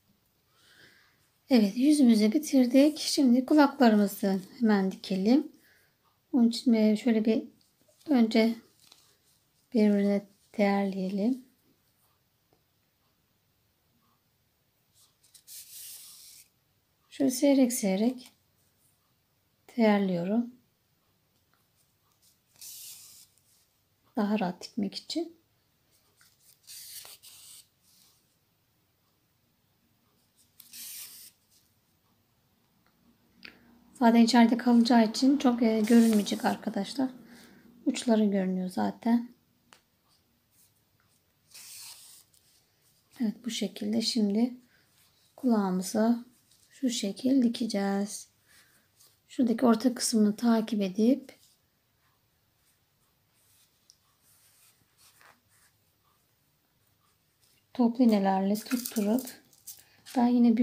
Evet, yüzümüzü bitirdik. Şimdi kulaklarımızı hemen dikelim. Onun için şöyle bir önce birbirine değerleyelim. Şöyle seyrek seyrek değerliyorum. Daha rahat dikmek için. Zaten içeride kalacağı için çok görünmeyecek arkadaşlar. Uçları görünüyor zaten. Evet, bu şekilde şimdi kulağımıza şu şekil dikeceğiz. Şuradaki orta kısmını takip edip toplu iğnelerle tutturup ben yine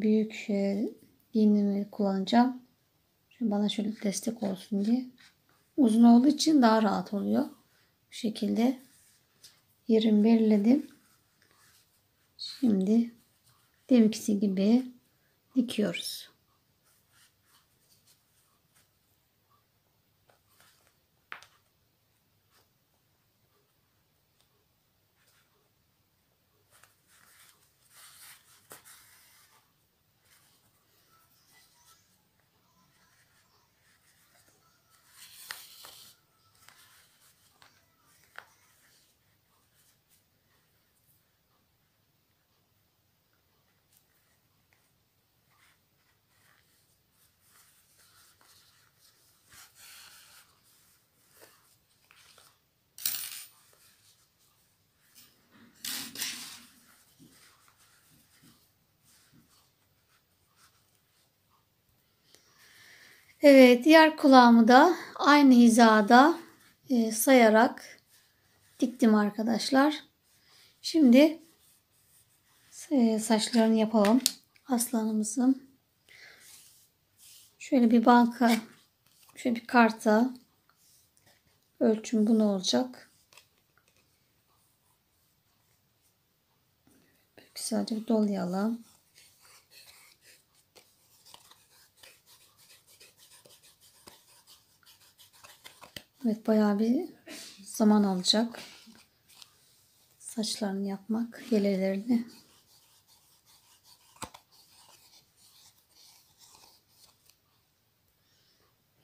büyük iğnemi kullanacağım. Şimdi bana şöyle destek olsun diye. Uzun olduğu için daha rahat oluyor. Bu şekilde yerimi belirledim. Şimdi deminki gibi dikiyoruz. Evet, diğer kulağımı da aynı hizada sayarak diktim arkadaşlar. Şimdi saçlarını yapalım aslanımızın. Şöyle bir banka, şöyle bir karta ölçüm bu ne olacak? Güzelce bir dolayalım. Evet, bayağı bir zaman alacak saçlarını yapmak, yelelerini.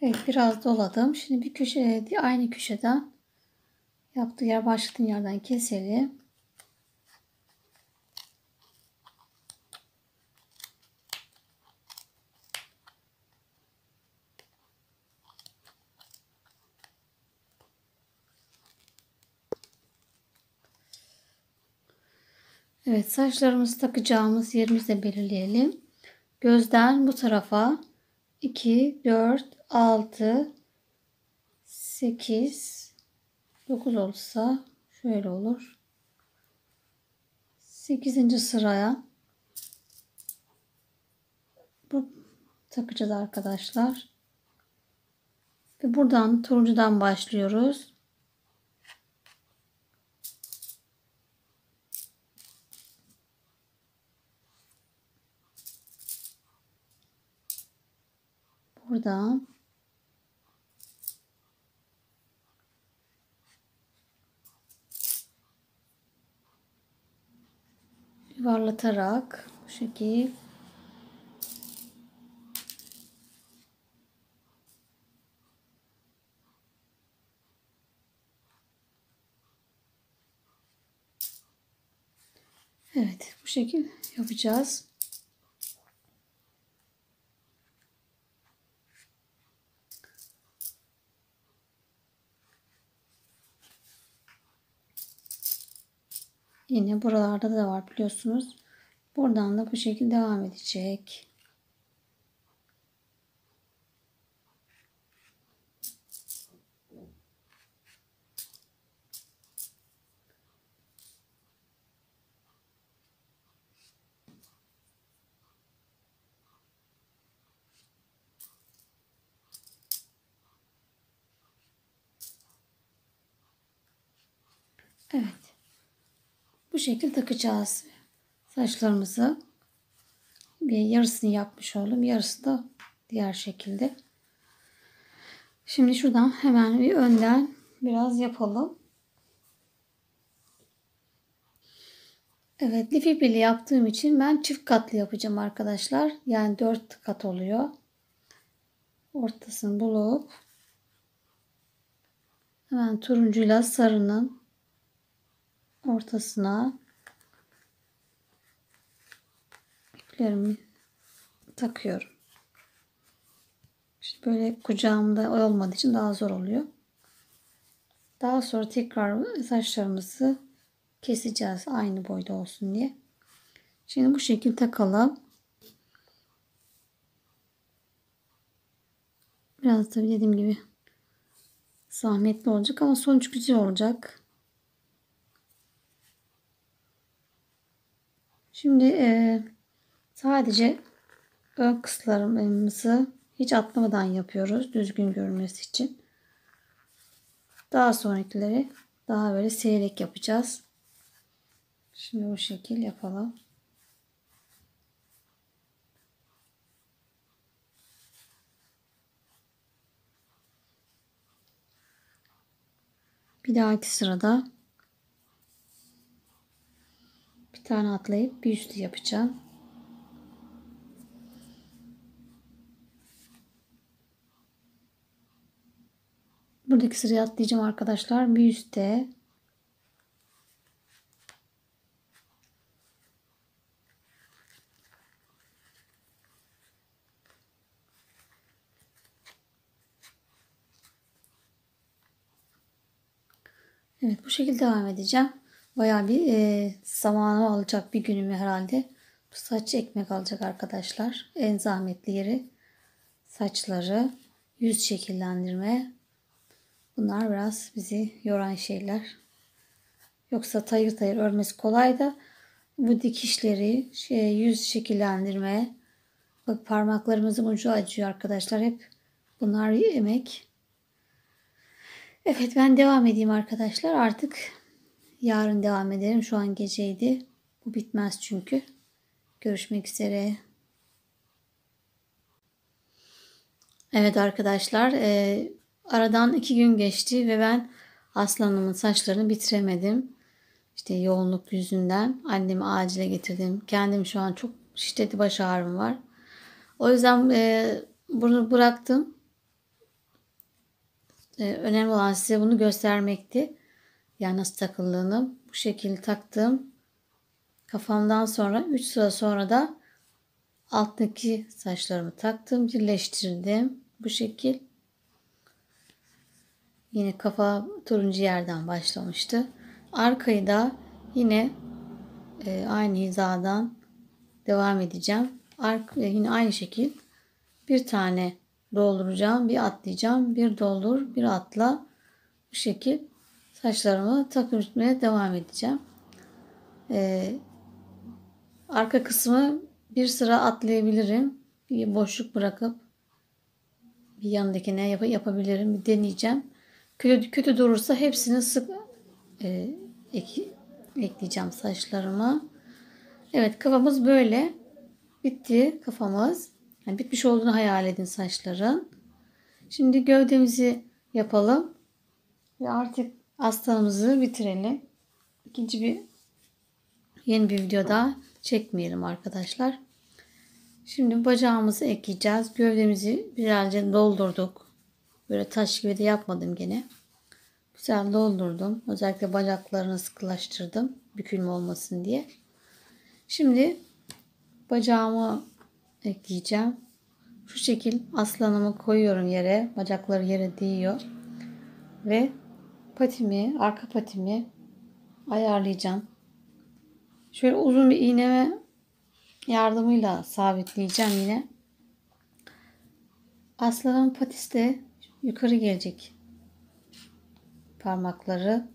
Evet, biraz doladım. Şimdi bir köşe, aynı köşeden yaptığı yer, başladığım yerden keselim. Evet, saçlarımızı takacağımız yerimizi de belirleyelim. Gözden bu tarafa 2, 4, 6, 8, 9 olsa şöyle olur. 8. sıraya bu takacağız arkadaşlar. Ve buradan turuncudan başlıyoruz. Buradan yuvarlatarak bu şekil evet bu şekil yapacağız. Yine buralarda da var biliyorsunuz. Buradan da bu şekilde devam edecek. Evet. Bu şekilde takacağız saçlarımızı. Bir yarısını yapmış oldum. Yarısı da diğer şekilde. Şimdi şuradan hemen bir önden biraz yapalım. Evet, lif ipiyle yaptığım için ben çift katlı yapacağım arkadaşlar. Yani 4 kat oluyor. Ortasını bulup hemen turuncuyla sarının ortasına iplerimi takıyorum. İşte böyle kucağımda olmadığı için daha zor oluyor. Daha sonra tekrar saçlarımızı keseceğiz aynı boyda olsun diye. Şimdi bu şekilde takalım. Biraz da dediğim gibi zahmetli olacak ama sonuç güzel olacak. Şimdi sadece ön kıslarımızı hiç atlamadan yapıyoruz. Düzgün görünmesi için. Daha sonrakileri daha böyle seyrek yapacağız. Şimdi bu şekil yapalım. Bir dahaki sırada bir tane atlayıp bir üstü yapacağım. Buradaki sıraya atlayacağım arkadaşlar. Bir üstte evet bu şekilde devam edeceğim. Bayağı bir zamanı alacak bir günümü herhalde. Bu saç ekmek alacak arkadaşlar. En zahmetli yeri saçları. yüz şekillendirme. Bunlar biraz bizi yoran şeyler. Yoksa tayır tayır örmesi kolay da bu dikişleri, yüz şekillendirme. Bak parmaklarımızın ucu acıyor arkadaşlar. Hep bunlar emek. Evet, ben devam edeyim arkadaşlar. Artık yarın devam ederim. Şu an geceydi. Bu bitmez çünkü. Görüşmek üzere. Evet arkadaşlar. Aradan 2 gün geçti ve ben Aslanımın saçlarını bitiremedim. İşte yoğunluk yüzünden annemi acile getirdim. Kendim şu an çok şiddetli baş ağrım var. O yüzden bunu bıraktım. Önemli olan size bunu göstermekti. Yani nasıl takıldığını. Bu şekilde taktım. Kafamdan sonra 3 sıra sonra da alttaki saçlarımı taktım. Birleştirdim. Bu şekil. Yine kafa turuncu yerden başlamıştı. Arkayı da yine aynı hizadan devam edeceğim. Yine aynı şekil bir tane dolduracağım, bir atlayacağım, bir doldur, bir atla. Bu şekil saçlarımı takmaya devam edeceğim. Arka kısmı bir sıra atlayabilirim. Bir boşluk bırakıp bir yanındakine yapabilirim. Bir deneyeceğim. Kötü durursa hepsini sık ekleyeceğim saçlarıma. Evet, kafamız böyle. Bitti kafamız. Yani bitmiş olduğunu hayal edin saçların. Şimdi gövdemizi yapalım. Ve artık aslanımızı bitirelim. Yeni bir videoda çekmeyelim arkadaşlar. Şimdi bacağımızı ekleyeceğiz. Gövdemizi birazcık doldurduk. Böyle taş gibi de yapmadım gene. Güzel doldurdum. Özellikle bacaklarını sıkılaştırdım. Bükülme olmasın diye. Şimdi bacağımı ekleyeceğim. Şu şekil aslanımı koyuyorum yere. Bacakları yere değiyor. Ve arka patimi ayarlayacağım. Şöyle uzun bir iğneme yardımıyla sabitleyeceğim yine. Aslanın patisi de yukarı gelecek. Parmakları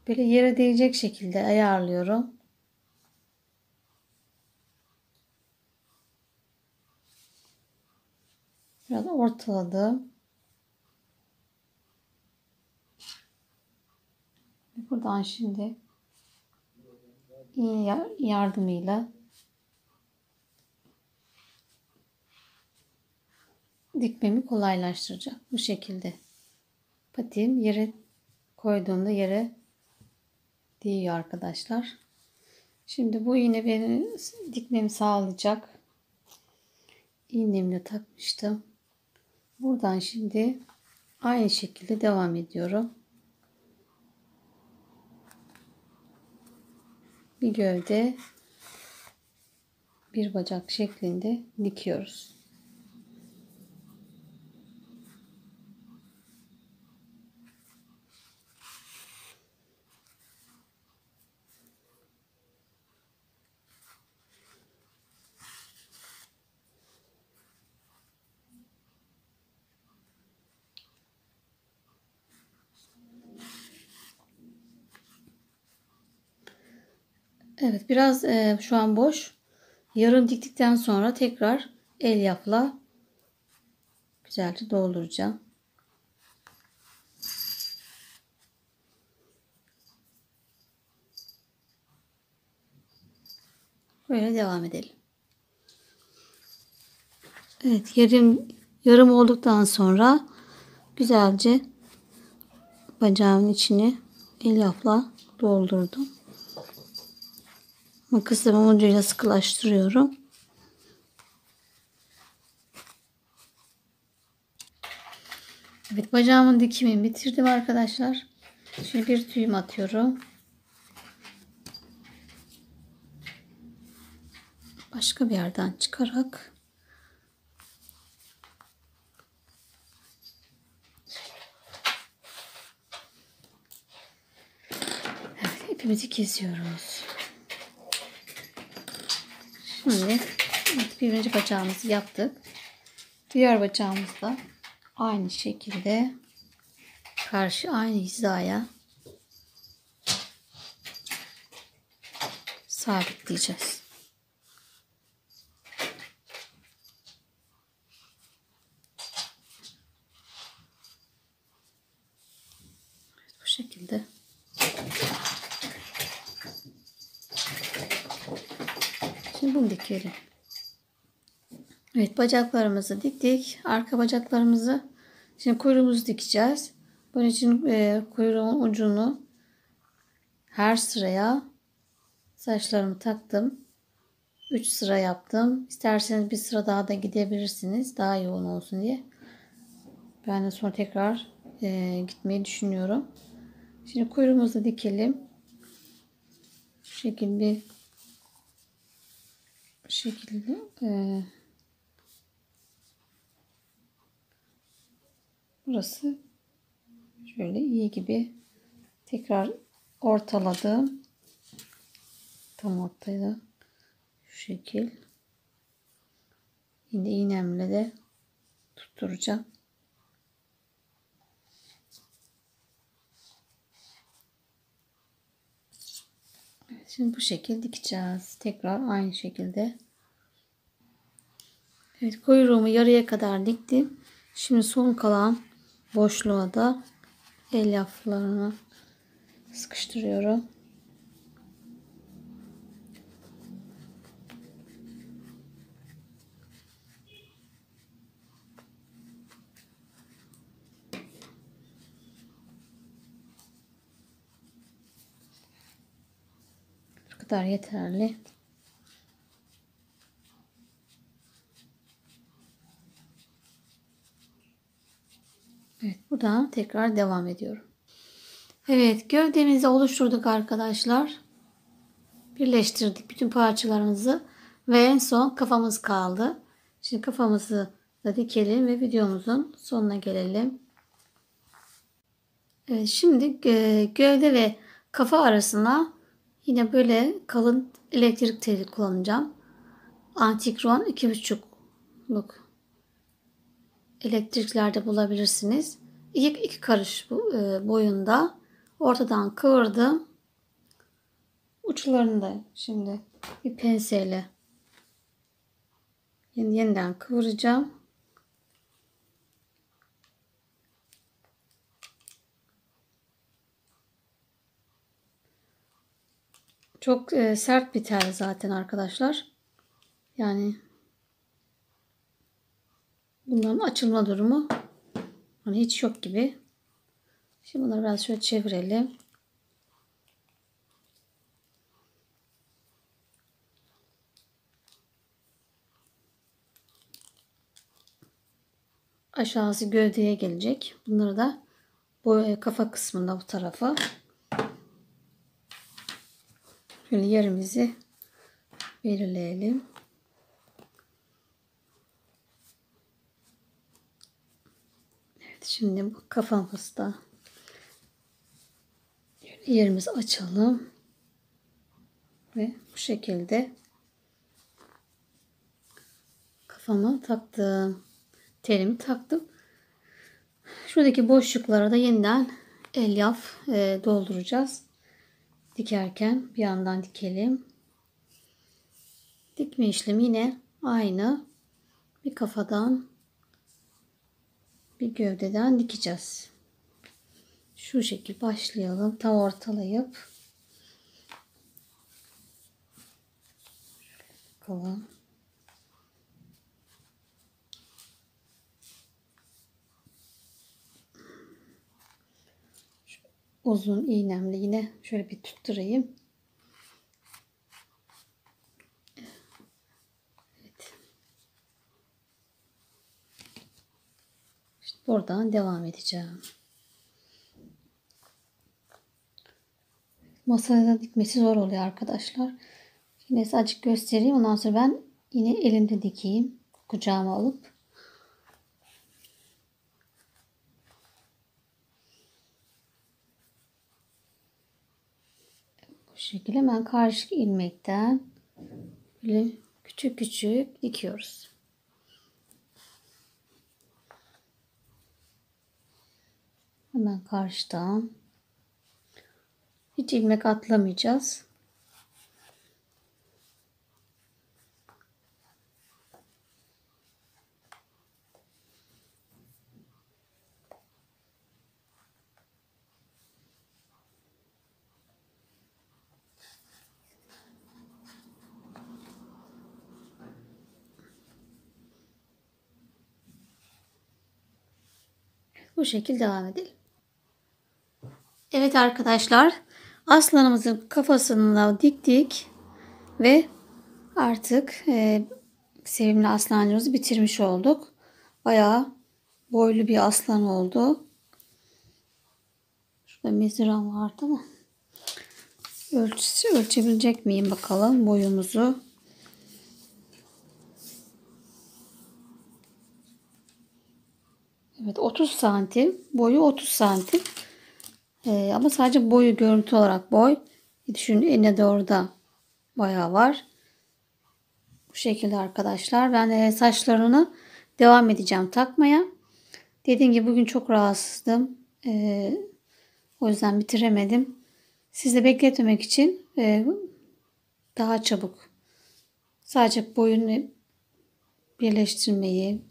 böyle yere değecek şekilde ayarlıyorum. Biraz ortaladım. Buradan şimdi iğne yardımıyla dikmemi kolaylaştıracak. Bu şekilde patim yere koyduğumda yere değiyor arkadaşlar. Şimdi bu iğne beni dikmemi sağlayacak. İğnemle takmıştım. Buradan şimdi aynı şekilde devam ediyorum. Bir gövde, bir bacak şeklinde dikiyoruz. Evet, biraz şu an boş. Yarım diktikten sonra tekrar elyafla güzelce dolduracağım. Böyle devam edelim. Evet, yarım olduktan sonra güzelce bacağımın içini elyafla doldurdum. Makasımın ucuyla sıkılaştırıyorum. Evet, bacağımın dikimini bitirdim arkadaşlar. Şimdi bir tüyüm atıyorum. Başka bir yerden çıkarak evet, ipimizi kesiyoruz. Şimdi birinci bacağımızı yaptık. Diğer bacağımızda aynı şekilde karşı aynı hizaya sabitleyeceğiz. Evet, bu şekilde. Şimdi bunu dikelim. Evet, bacaklarımızı diktik. Arka bacaklarımızı. Şimdi kuyruğumuzu dikeceğiz. Bunun için kuyruğun ucunu her sıraya saçlarımı taktım. 3 sıra yaptım. İsterseniz bir sıra daha da gidebilirsiniz. Daha yoğun olsun diye. Ben de sonra tekrar gitmeyi düşünüyorum. Şimdi kuyruğumuzu dikelim. Bu şekilde burası şöyle iyi gibi tekrar ortaladım. Tam ortaya şu şekil. Yine iğnemle de tutturacağım. Evet, şimdi bu şekilde dikeceğiz. Tekrar aynı şekilde. Evet, kuyruğumu yarıya kadar diktim. Şimdi son kalan boşluğa da elyaflarını sıkıştırıyorum. Bu kadar yeterli. Evet, buradan tekrar devam ediyorum. Evet, gövdemizi oluşturduk arkadaşlar. Birleştirdik bütün parçalarımızı ve en son kafamız kaldı. Şimdi kafamızı da dikelim ve videomuzun sonuna gelelim. Evet, şimdi gövde ve kafa arasına yine böyle kalın elektrik teli kullanacağım. Antikron 2,5'luk elektriklerde bulabilirsiniz. İki karış boyunda ortadan kıvırdım. Uçlarını da şimdi bir penseyle yeniden kıvıracağım. Çok sert bir tel zaten arkadaşlar. Yani bunların açılma durumu hani hiç yok gibi. Şimdi bunları biraz şöyle çevirelim. Aşağısı gövdeye gelecek. Bunları da bu kafa kısmında bu tarafa. Şöyle yerimizi belirleyelim. Evet, şimdi bu kafamızda yerimizi açalım. Ve bu şekilde kafama taktım. Telimi taktım. Şuradaki boşluklara da yeniden elyaf dolduracağız. Dikerken bir yandan dikelim. Dikme işlemi yine aynı. Bir kafadan bir gövdeden dikeceğiz. Şu şekil başlayalım. Tam ortalayıp bakalım. Uzun iğnemle yine şöyle bir tutturayım. Evet. İşte buradan devam edeceğim. Masada dikmesi zor oluyor arkadaşlar. Yine size açık göstereyim. Ondan sonra ben yine elimde dikeyim. Kucağıma alıp. Bu şekilde hemen karşı ilmekten böyle küçük küçük dikiyoruz. Hemen karşıdan. Hiç ilmek atlamayacağız. Bu şekilde devam edelim. Evet arkadaşlar, aslanımızın kafasını diktik ve artık sevimli aslancımızı bitirmiş olduk. Bayağı boylu bir aslan oldu. Şurada meziran vardı ama ölçebilecek miyim bakalım boyumuzu. Evet, 30 santim. Boyu 30 santim. Ama sadece boyu, görüntü olarak boy. Düşünün, enine doğru da bayağı var. Bu şekilde arkadaşlar. Ben saçlarını devam edeceğim takmaya. Dediğim gibi bugün çok rahatsızdım. O yüzden bitiremedim. Sizi bekletmemek için daha çabuk sadece boyunu birleştirmeyi,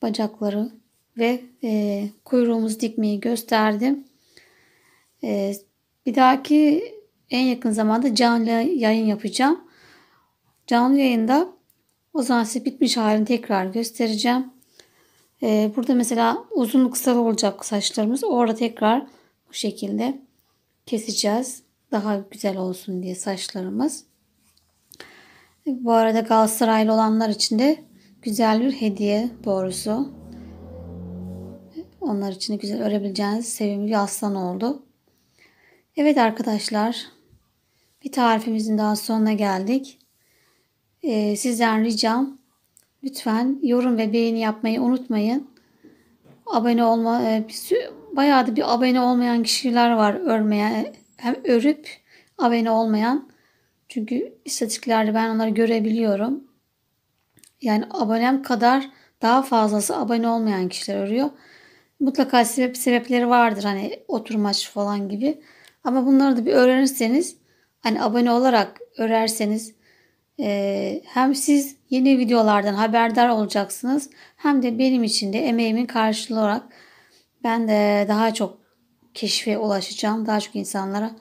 bacakları ve kuyruğumuzu dikmeyi gösterdim. Bir dahaki en yakın zamanda canlı yayın yapacağım. Canlı yayında o zaman size bitmiş halini tekrar göstereceğim. Burada mesela uzun kısa olacak saçlarımız. Orada tekrar bu şekilde keseceğiz. Daha güzel olsun diye saçlarımız. Bu arada Galatasaraylı olanlar için de güzel bir hediye doğrusu. Onlar için de güzel örebileceğiniz sevimli bir aslan oldu. Evet arkadaşlar, bir tarifimizin daha sonuna geldik. Sizden ricam, lütfen yorum ve beğeni yapmayı unutmayın. Abone olma, bayağı da bir abone olmayan kişiler var, örmeyen, hem örüp abone olmayan. Çünkü istatistiklerde ben onları görebiliyorum. Yani abonem kadar daha fazlası abone olmayan kişiler örüyor. Mutlaka sebepleri vardır, hani oturmaç falan gibi. Ama bunları da bir öğrenirseniz, hani abone olarak örerseniz hem siz yeni videolardan haberdar olacaksınız, hem de benim için de emeğimin karşılığı olarak ben de daha çok keşfe ulaşacağım. Daha çok insanlara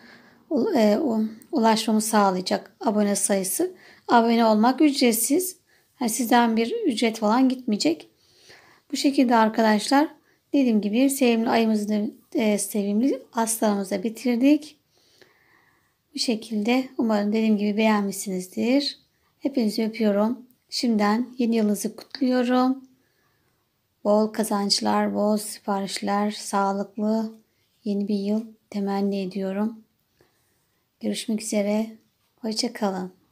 ulaşmamı sağlayacak abone sayısı. Abone olmak ücretsiz. Yani sizden bir ücret falan gitmeyecek. Bu şekilde arkadaşlar, dediğim gibi sevimli ayımızı da sevimli aslanımızı da bitirdik. Bu şekilde umarım dediğim gibi beğenmişsinizdir. Hepinizi öpüyorum. Şimdiden yeni yılınızı kutluyorum. Bol kazançlar, bol siparişler, sağlıklı yeni bir yıl temenni ediyorum. Görüşmek üzere. Hoşça kalın.